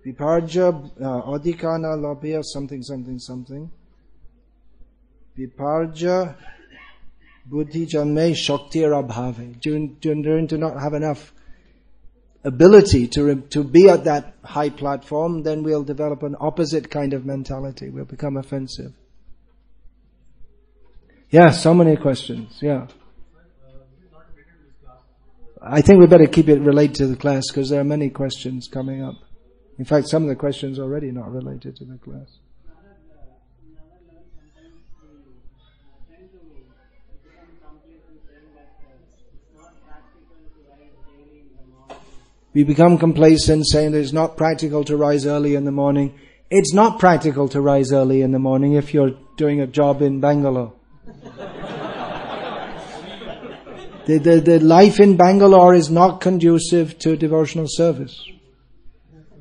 Viparja adhikana labhya something. Viparja buddhi janme shaktir abhave. During to not have enough ability to be at that high platform, then we'll develop an opposite kind of mentality. We'll become offensive. Yeah, so many questions. Yeah. I think we better keep it related to the class because there are many questions coming up. In fact, some of the questions are already not related to the class. We become complacent saying that it's not practical to rise early in the morning. It's not practical to rise early in the morning if you're doing a job in Bangalore. The life in Bangalore is not conducive to devotional service.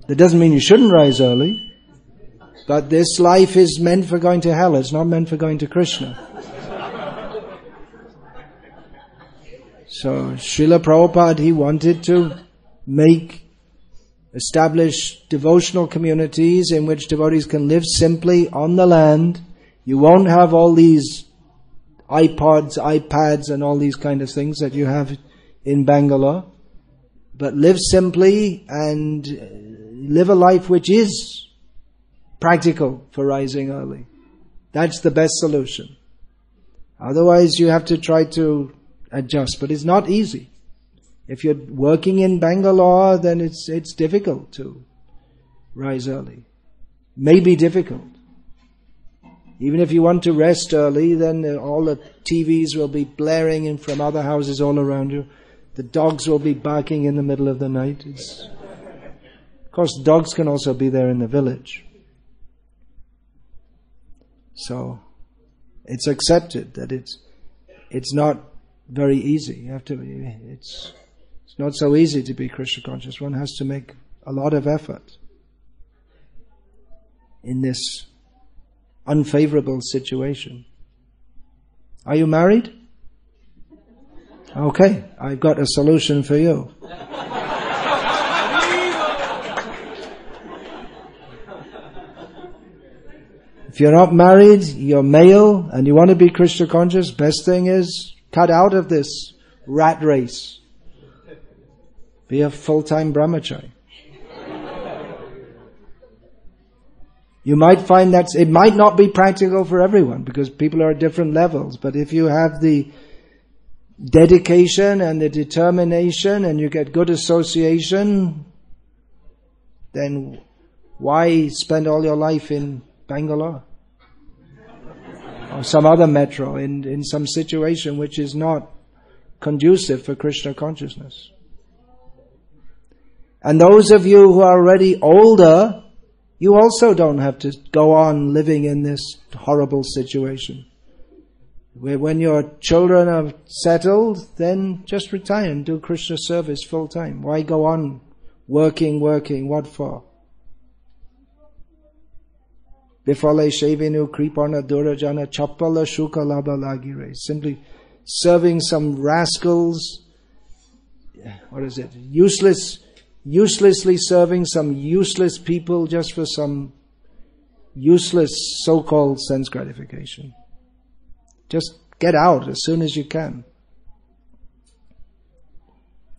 That doesn't mean you shouldn't rise early, but this life is meant for going to hell. It's not meant for going to Krishna. So Srila Prabhupada, he wanted to establish devotional communities in which devotees can live simply on the land. You won't have all these iPods, iPads and all these kind of things that you have in Bangalore. But live simply and live a life which is practical for rising early. That's the best solution. Otherwise you have to try to adjust, but it's not easy. If you're working in Bangalore, then it's difficult to rise early. May be difficult. Even if you want to rest early, then all the TVs will be blaring in from other houses all around you. The dogs will be barking in the middle of the night. Of course, dogs can also be there in the village. So, it's accepted that it's not very easy. You have to. It's not so easy to be Krishna conscious. One has to make a lot of effort in this unfavorable situation. Are you married? Okay, I've got a solution for you. If you're not married, you're male, and you want to be Krishna conscious, best thing is cut out of this rat race. Be a full-time brahmachari. You might find that it might not be practical for everyone because people are at different levels. But if you have the dedication and the determination and you get good association, then why spend all your life in Bangalore? Or some other metro in some situation which is not conducive for Krishna consciousness. And those of you who are already older, you also don't have to go on living in this horrible situation. Where when your children are settled, then just retire and do Krishna service full time. Why go on working? What for? Bifale shevinu kripana durajana chappala shuka labha lagire. Simply serving some rascals. What is it? Uselessly serving some useless people just for some useless so-called sense gratification. Just get out as soon as you can.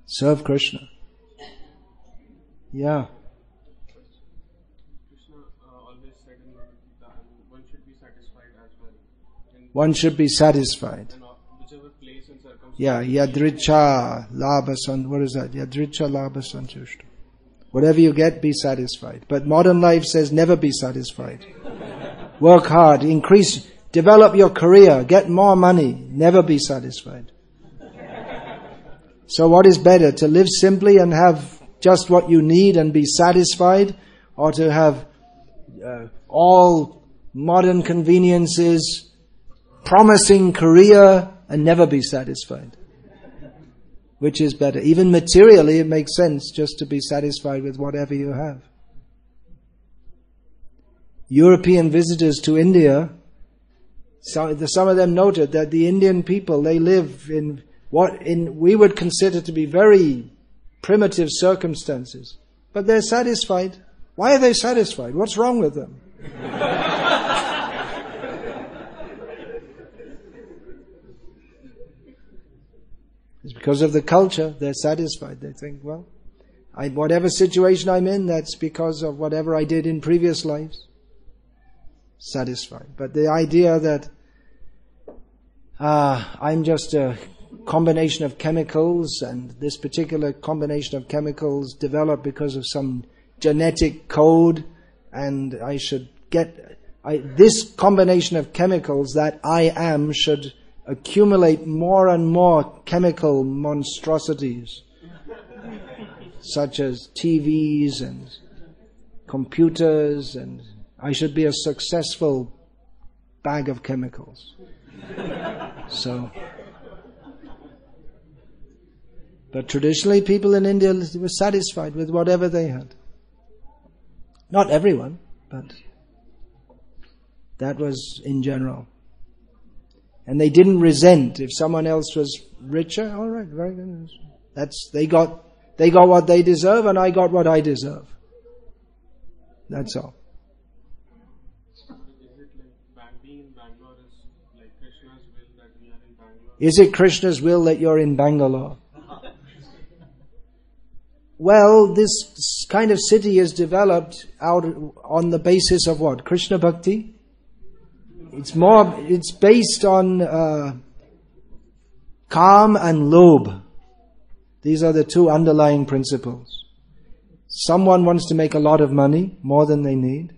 Serve Krishna. Yeah. Krishna always said in Lord Gita, one should be satisfied as well. One should be satisfied. And whichever place and circumstance. Yeah, yadricha labha what is that? Yadricha labha santushta. Whatever you get, be satisfied. But modern life says never be satisfied. Work hard, develop your career, get more money, never be satisfied. So what is better, to live simply and have just what you need and be satisfied, or to have all modern conveniences, promising career, and never be satisfied? Which is better? Even materially, it makes sense just to be satisfied with whatever you have. European visitors to India, some of them noted that the Indian people, they live in what we would consider to be very primitive circumstances. But they're satisfied. Why are they satisfied? What's wrong with them? It's because of the culture. They're satisfied. They think, well, whatever situation I'm in, that's because of whatever I did in previous lives. Satisfied. But the idea that I'm just a combination of chemicals, and this particular combination of chemicals developed because of some genetic code, and I should get this combination of chemicals that I am should accumulate more and more chemical monstrosities, such as TVs and computers, and I should be a successful bag of chemicals. So, but traditionally people in India were satisfied with whatever they had. Not everyone, but that was in general. And they didn't resent if someone else was richer. All right, very good. They got what they deserve, and I got what I deserve. That's all. Is it Krishna's will that you're in Bangalore? Well, this kind of city is developed out on the basis of what? Krishna Bhakti? It's based on Kam and Lobh. These are the two underlying principles. Someone wants to make a lot of money, more than they need,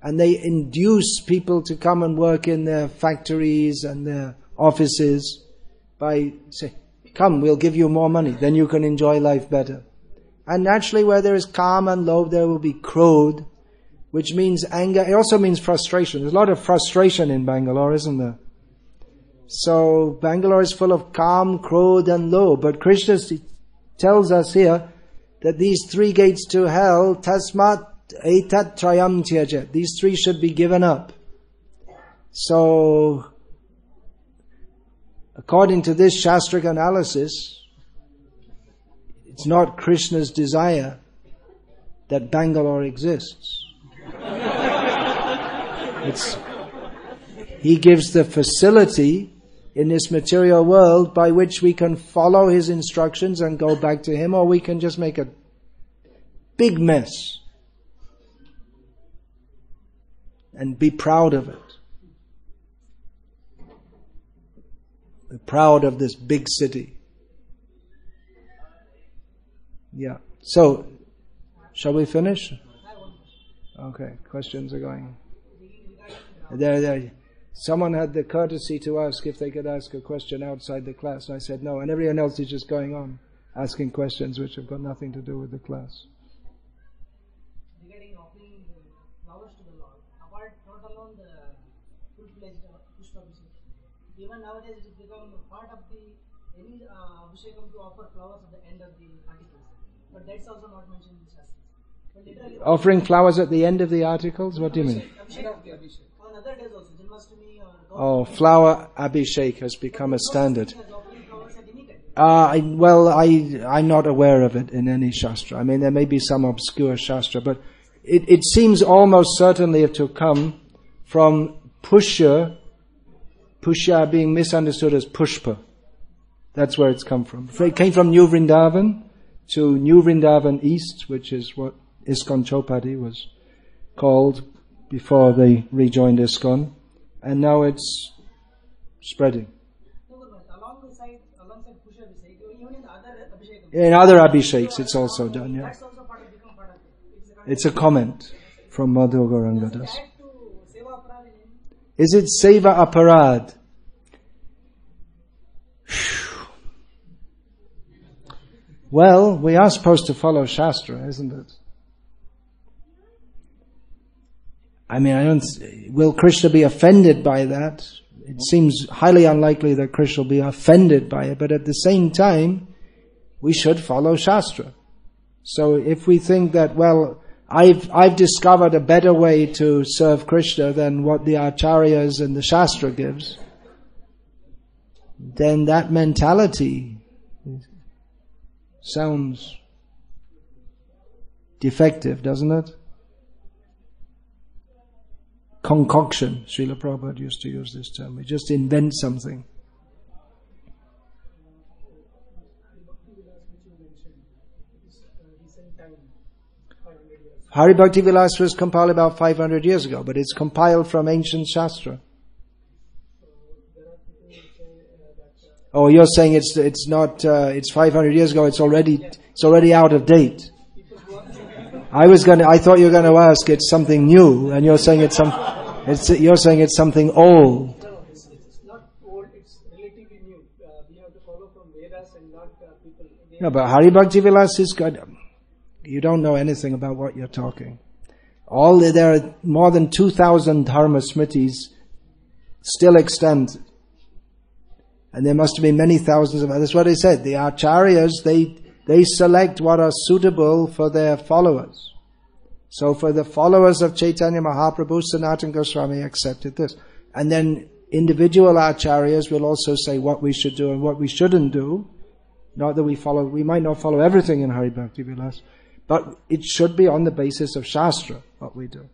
and they induce people to come and work in their factories and their offices by saying, come, we'll give you more money, then you can enjoy life better. And naturally, where there is Kam and Lobh, there will be Krodh, which means anger. It also means frustration. There's a lot of frustration in Bangalore, isn't there? So Bangalore is full of Kam, Krodh and Lobh. But Krishna tells us here that these three gates to hell, tasmat etat trayam tyaja, these three should be given up. So, according to this Shastric analysis, it's not Krishna's desire that Bangalore exists. He gives the facility in this material world by which we can follow His instructions and go back to Him, or we can just make a big mess and be proud of it. We're proud of this big city. Yeah. So, shall we finish? Okay, questions are going. There. Someone had the courtesy to ask if they could ask a question outside the class, and I said no, and everyone else is just going on asking questions which have got nothing to do with the class. Regarding offering flowers to the Lord, apart not alone the full-fledged Pushpa Abhishek, even nowadays it has become part of any Abhishekam to offer flowers at the end of the articles. But that's also not mentioned in the Shastras. Offering flowers at the end of the articles? What do you mean? On other days also, Janmashtami or... Oh, flower Abhishek has become a standard. I'm not aware of it in any Shastra. I mean, there may be some obscure Shastra, but it seems almost certainly to come from Pushya being misunderstood as Pushpa. That's where it's come from. It came from New Vrindavan to New Vrindavan East, which is what ISKCON Chopati was called before they rejoined ISKCON, and now it's spreading. Alongside Pushpa Abhishek, even in other Abhishekam. In other Abhisheks it's also done, yeah. That's also part of It's a comment from Madhu Gaurangadas. Is it Seva Aparad? Well, we are supposed to follow Shastra, isn't it? I mean, will Krishna be offended by that? It seems highly unlikely that Krishna will be offended by it, but at the same time, we should follow Shastra. So if we think that, well, I've discovered a better way to serve Krishna than what the acharyas and the Shastra gives, then that mentality sounds defective, doesn't it? Concoction. Srila Prabhupada used to use this term. We just invent something. Hari Bhakti Vilas was compiled about 500 years ago, but it's compiled from ancient Shastra. Oh, you're saying it's not it's 500 years ago. It's already out of date. I thought you were going to ask it's something new, and you're saying it's something old. No, it's not old. It's relatively new. We have to follow from Vedas and not people. No, but Hari Bhakti Vilas is good. You don't know anything about what you're talking. There are more than 2,000 Dharma Smritis still extant. And there must have been many thousands of others. That's what I said. The acharyas, they select what are suitable for their followers. So for the followers of Chaitanya Mahaprabhu, Sanatana Goswami accepted this. And then individual acharyas will also say what we should do and what we shouldn't do. Not that we might not follow everything in Hari Bhakti Vilas, but it should be on the basis of Shastra, what we do.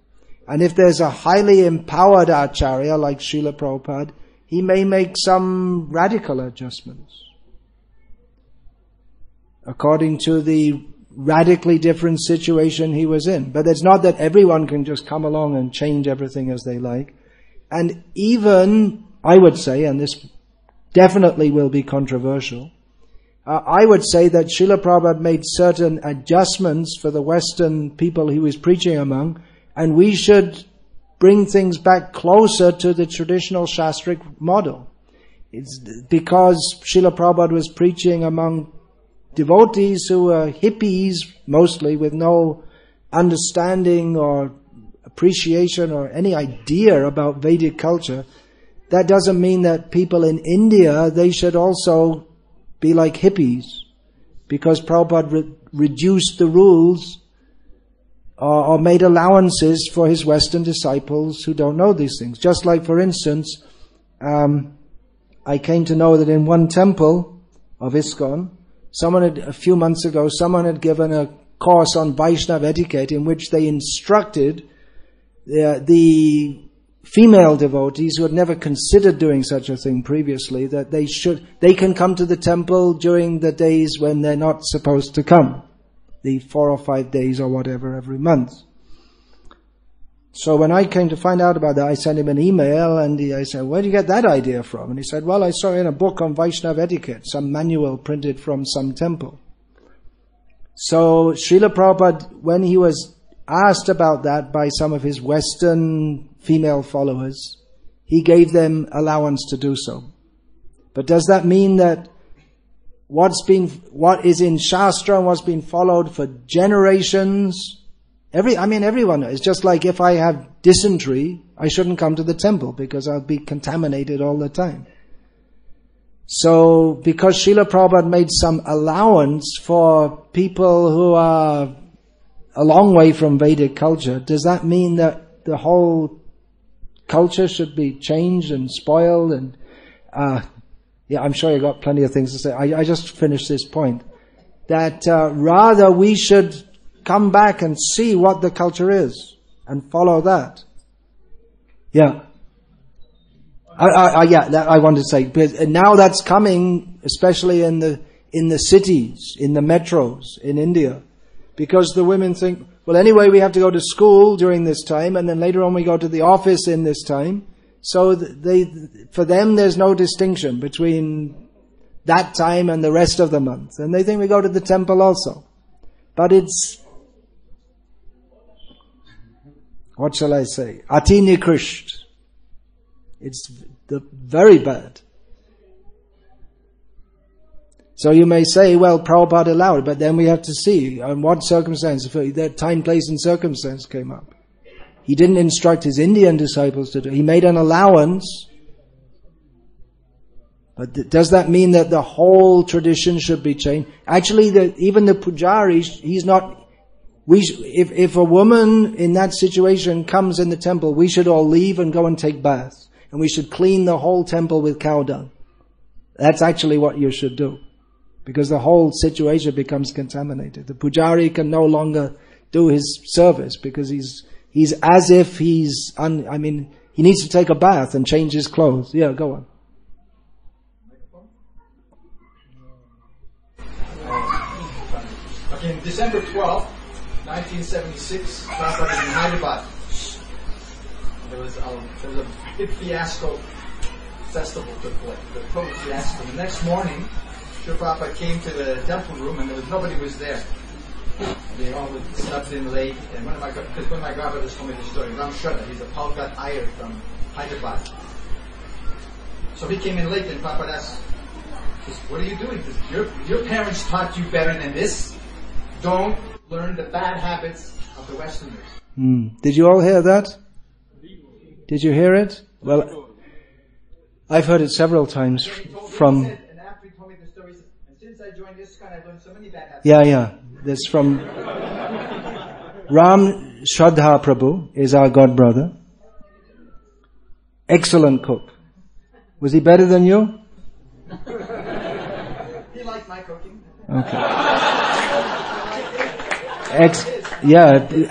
And if there's a highly empowered acharya like Srila Prabhupada, he may make some radical adjustments according to the radically different situation he was in. But it's not that everyone can just come along and change everything as they like. And even, I would say, and this definitely will be controversial, I would say that Srila Prabhupada made certain adjustments for the Western people he was preaching among, and we should bring things back closer to the traditional Shastric model. It's because Srila Prabhupada was preaching among devotees who were hippies, mostly, with no understanding or appreciation or any idea about Vedic culture. That doesn't mean that people in India, they should also be like hippies, because Prabhupada reduced the rules or made allowances for his Western disciples who don't know these things. Just like, for instance, I came to know that in one temple of ISKCON, a few months ago, someone had given a course on Vaishnava etiquette in which they instructed the female devotees who had never considered doing such a thing previously, that they can come to the temple during the days when they're not supposed to come, the 4 or 5 days or whatever every month. So when I came to find out about that, I sent him an email and I said, where did you get that idea from? And he said, well, I saw it in a book on Vaishnava etiquette, some manual printed from some temple. So Srila Prabhupada, when he was asked about that by some of his Western female followers, he gave them allowance to do so. But does that mean that what is in Shastra and what's been followed for generations, everyone knows. It's just like if I have dysentery, I shouldn't come to the temple because I'll be contaminated all the time. So because Srila Prabhupada made some allowance for people who are a long way from Vedic culture, does that mean that the whole culture should be changed and spoiled? And I'm sure you got plenty of things to say. I just finished this point. That rather we should come back and see what the culture is and follow that. Yeah. I want to say, because now that's coming, especially in the cities, in the metros, in India. Because the women think, well, anyway, we have to go to school during this time, and then later on we go to the office in this time. So for them, there's no distinction between that time and the rest of the month. And they think we go to the temple also. But it's, what shall I say? Ati nikrisht. It's very bad. So you may say, well, Prabhupada allowed, but then we have to see on what circumstance, that time, place and circumstance came up. He didn't instruct his Indian disciples to do it. He made an allowance. But does that mean that the whole tradition should be changed? Actually, even the pujari, if a woman in that situation comes in the temple, we should all leave and go and take baths. And we should clean the whole temple with cow dung. That's actually what you should do. Because the whole situation becomes contaminated. The pujari can no longer do his service because he's as if he needs to take a bath and change his clothes. Yeah, go on. Okay, December 12th, 1976, Prabhupada was in Hyderabad. There was a big fiasco festival took place. The total fiasco. The next morning, Srila Prabhupada came to the temple room and nobody was there. They all slept in late. And one of my godbrothers told me the story. Ram Shraddha, he's a Palkat Iyer from Hyderabad. So he came in late and Prabhupada asked, "What are you doing? Your parents taught you better than this. Don't learn the bad habits of the Westerners." Did you all hear that? Did you hear it? Well, I've heard it several times from... And after he told me the story, he said, "And since I joined this kind, I've learned so many bad habits." Yeah. That's from... Ram Shraddha Prabhu is our god brother. Excellent cook. Was he better than you? He liked my cooking. Okay.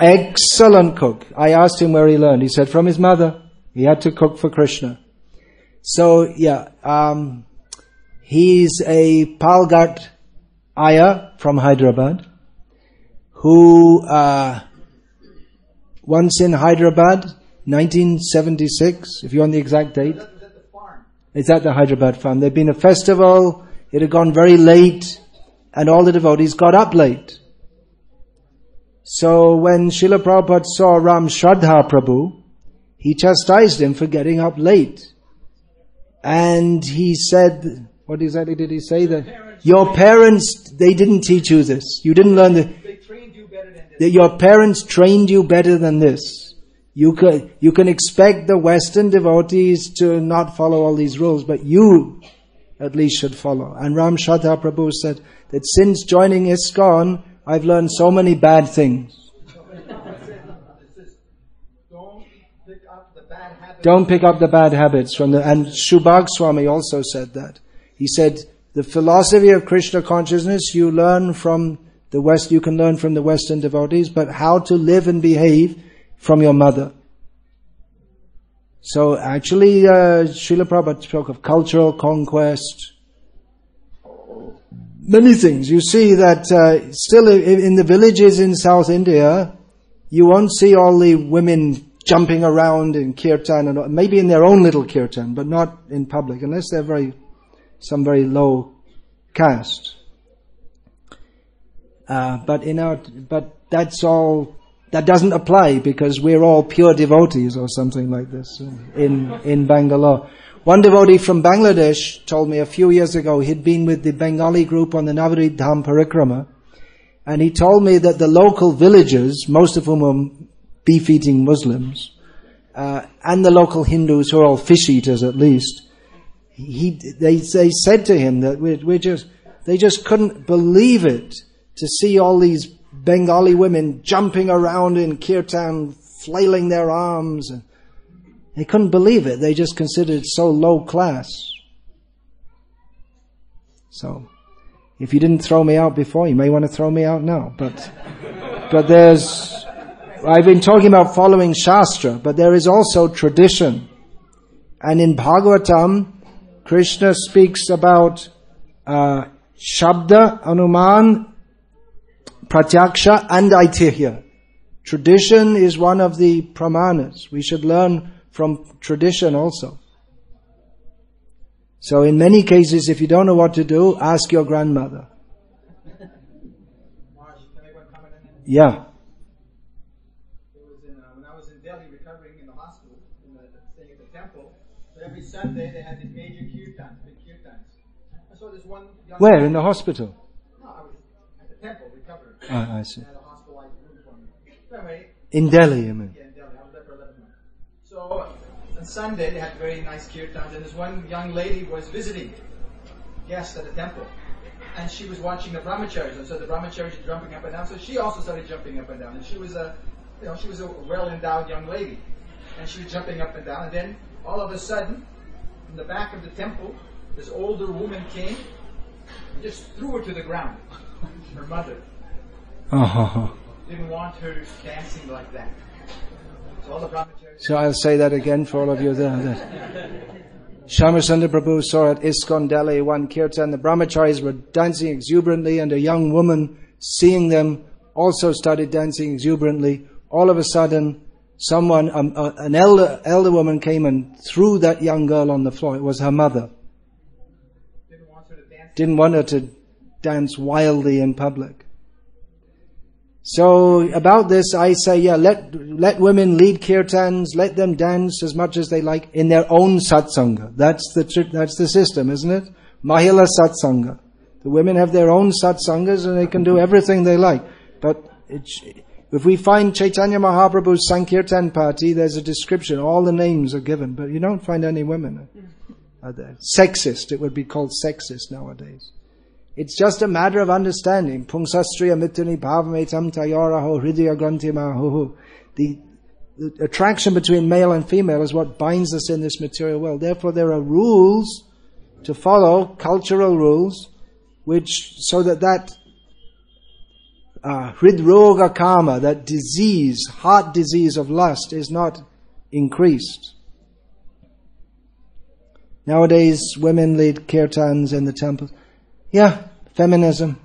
Excellent cook. I asked him where he learned. He said from his mother. He had to cook for Krishna. So, he's a Palgat Iyer from Hyderabad who once in Hyderabad, 1976, if you want the exact date. Was at the farm. It's at the Hyderabad farm. There'd been a festival, it had gone very late, and all the devotees got up late. So when Srila Prabhupada saw Ram Shraddha Prabhu, he chastised him for getting up late. And he said, what exactly did he say? That your parents, they didn't teach you this. You didn't learn They trained you better than this. your parents trained you better than this. You can expect the Western devotees to not follow all these rules, but you at least should follow. And Ram Shraddha Prabhu said that since joining ISKCON, I've learned so many bad things. Don't pick up the bad habits from and Shubhag Swami also said that. He said, the philosophy of Krishna consciousness you learn from the West, you can learn from the Western devotees, but how to live and behave from your mother. So actually, Srila Prabhupada spoke of cultural conquest, many things. You see that still in the villages in South India, you won't see all the women jumping around in kirtan, and maybe in their own little kirtan, but not in public, unless they're some very low caste. But that's all. That doesn't apply because we're all pure devotees or something like this in Bangalore. One devotee from Bangladesh told me a few years ago he'd been with the Bengali group on the Navarit Dham Parikrama, and he told me that the local villagers, most of whom are beef-eating Muslims, and the local Hindus who are all fish eaters at least, they said to him that they just couldn't believe it to see all these Bengali women jumping around in kirtan, flailing their arms. They couldn't believe it. They just considered it so low class. So, if you didn't throw me out before, you may want to throw me out now. But I've been talking about following Shastra, but there is also tradition. And in Bhagavatam, Krishna speaks about Shabda, Anuman, Pratyaksha and Aitihya. Tradition is one of the pramanas. We should learn from tradition also. So in many cases, if you don't know what to do, ask your grandmother. Yeah. When I was in Delhi recovering in the hospital, staying at the temple, so every Sunday they had these major kirtans, big kirtans. I saw this one young Where? In the hospital? No, I was at the temple recovering. I see. I had a hospitalized room for me. Anyway, In Delhi, you mean? yeah, in Delhi. I was there for 11 months. So on Sunday they had very nice kirtans, and this one young lady was visiting guests at the temple. and she was watching the brahmacharis, and so the brahmacharis are jumping up and down. So she also started jumping up and down, and she was a well-endowed young lady, and she was jumping up and down. And then all of a sudden, in the back of the temple, this older woman came and just threw her to the ground. Her mother didn't want her dancing like that. So all the brahmacharis. So I'll say that again for all of you there. Shyamasundar Prabhu saw at ISKCON Delhi one kirtan. The brahmacharis were dancing exuberantly, and a young woman, seeing them, also started dancing exuberantly. All of a sudden, someone, an elder woman came and threw that young girl on the floor. It was her mother. Didn't want her to dance wildly in public. So about this, I say, let women lead kirtans, let them dance as much as they like in their own satsanga. That's the system, isn't it? Mahila satsanga. The women have their own satsangas and they can do everything they like. But if we find Chaitanya Mahaprabhu's Sankirtan party, there's a description, all the names are given, but you don't find any women are there. Sexist, it would be called sexist nowadays. It's just a matter of understanding. Pungsastriya mituni bhavametam tayoraho hridaya grantimahuhu. The attraction between male and female is what binds us in this material world. Therefore there are rules to follow, cultural rules, so that hridroga kama, that disease, heart disease of lust is not increased. Nowadays women lead kirtans in the temples. Yeah, feminism.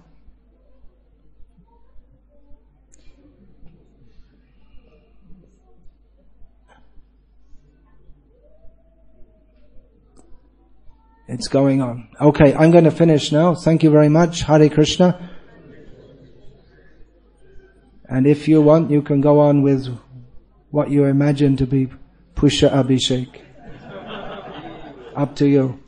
It's going on. Okay, I'm going to finish now. Thank you very much. Hare Krishna. And if you want, you can go on with what you imagine to be Pusha Abhishek. Up to you.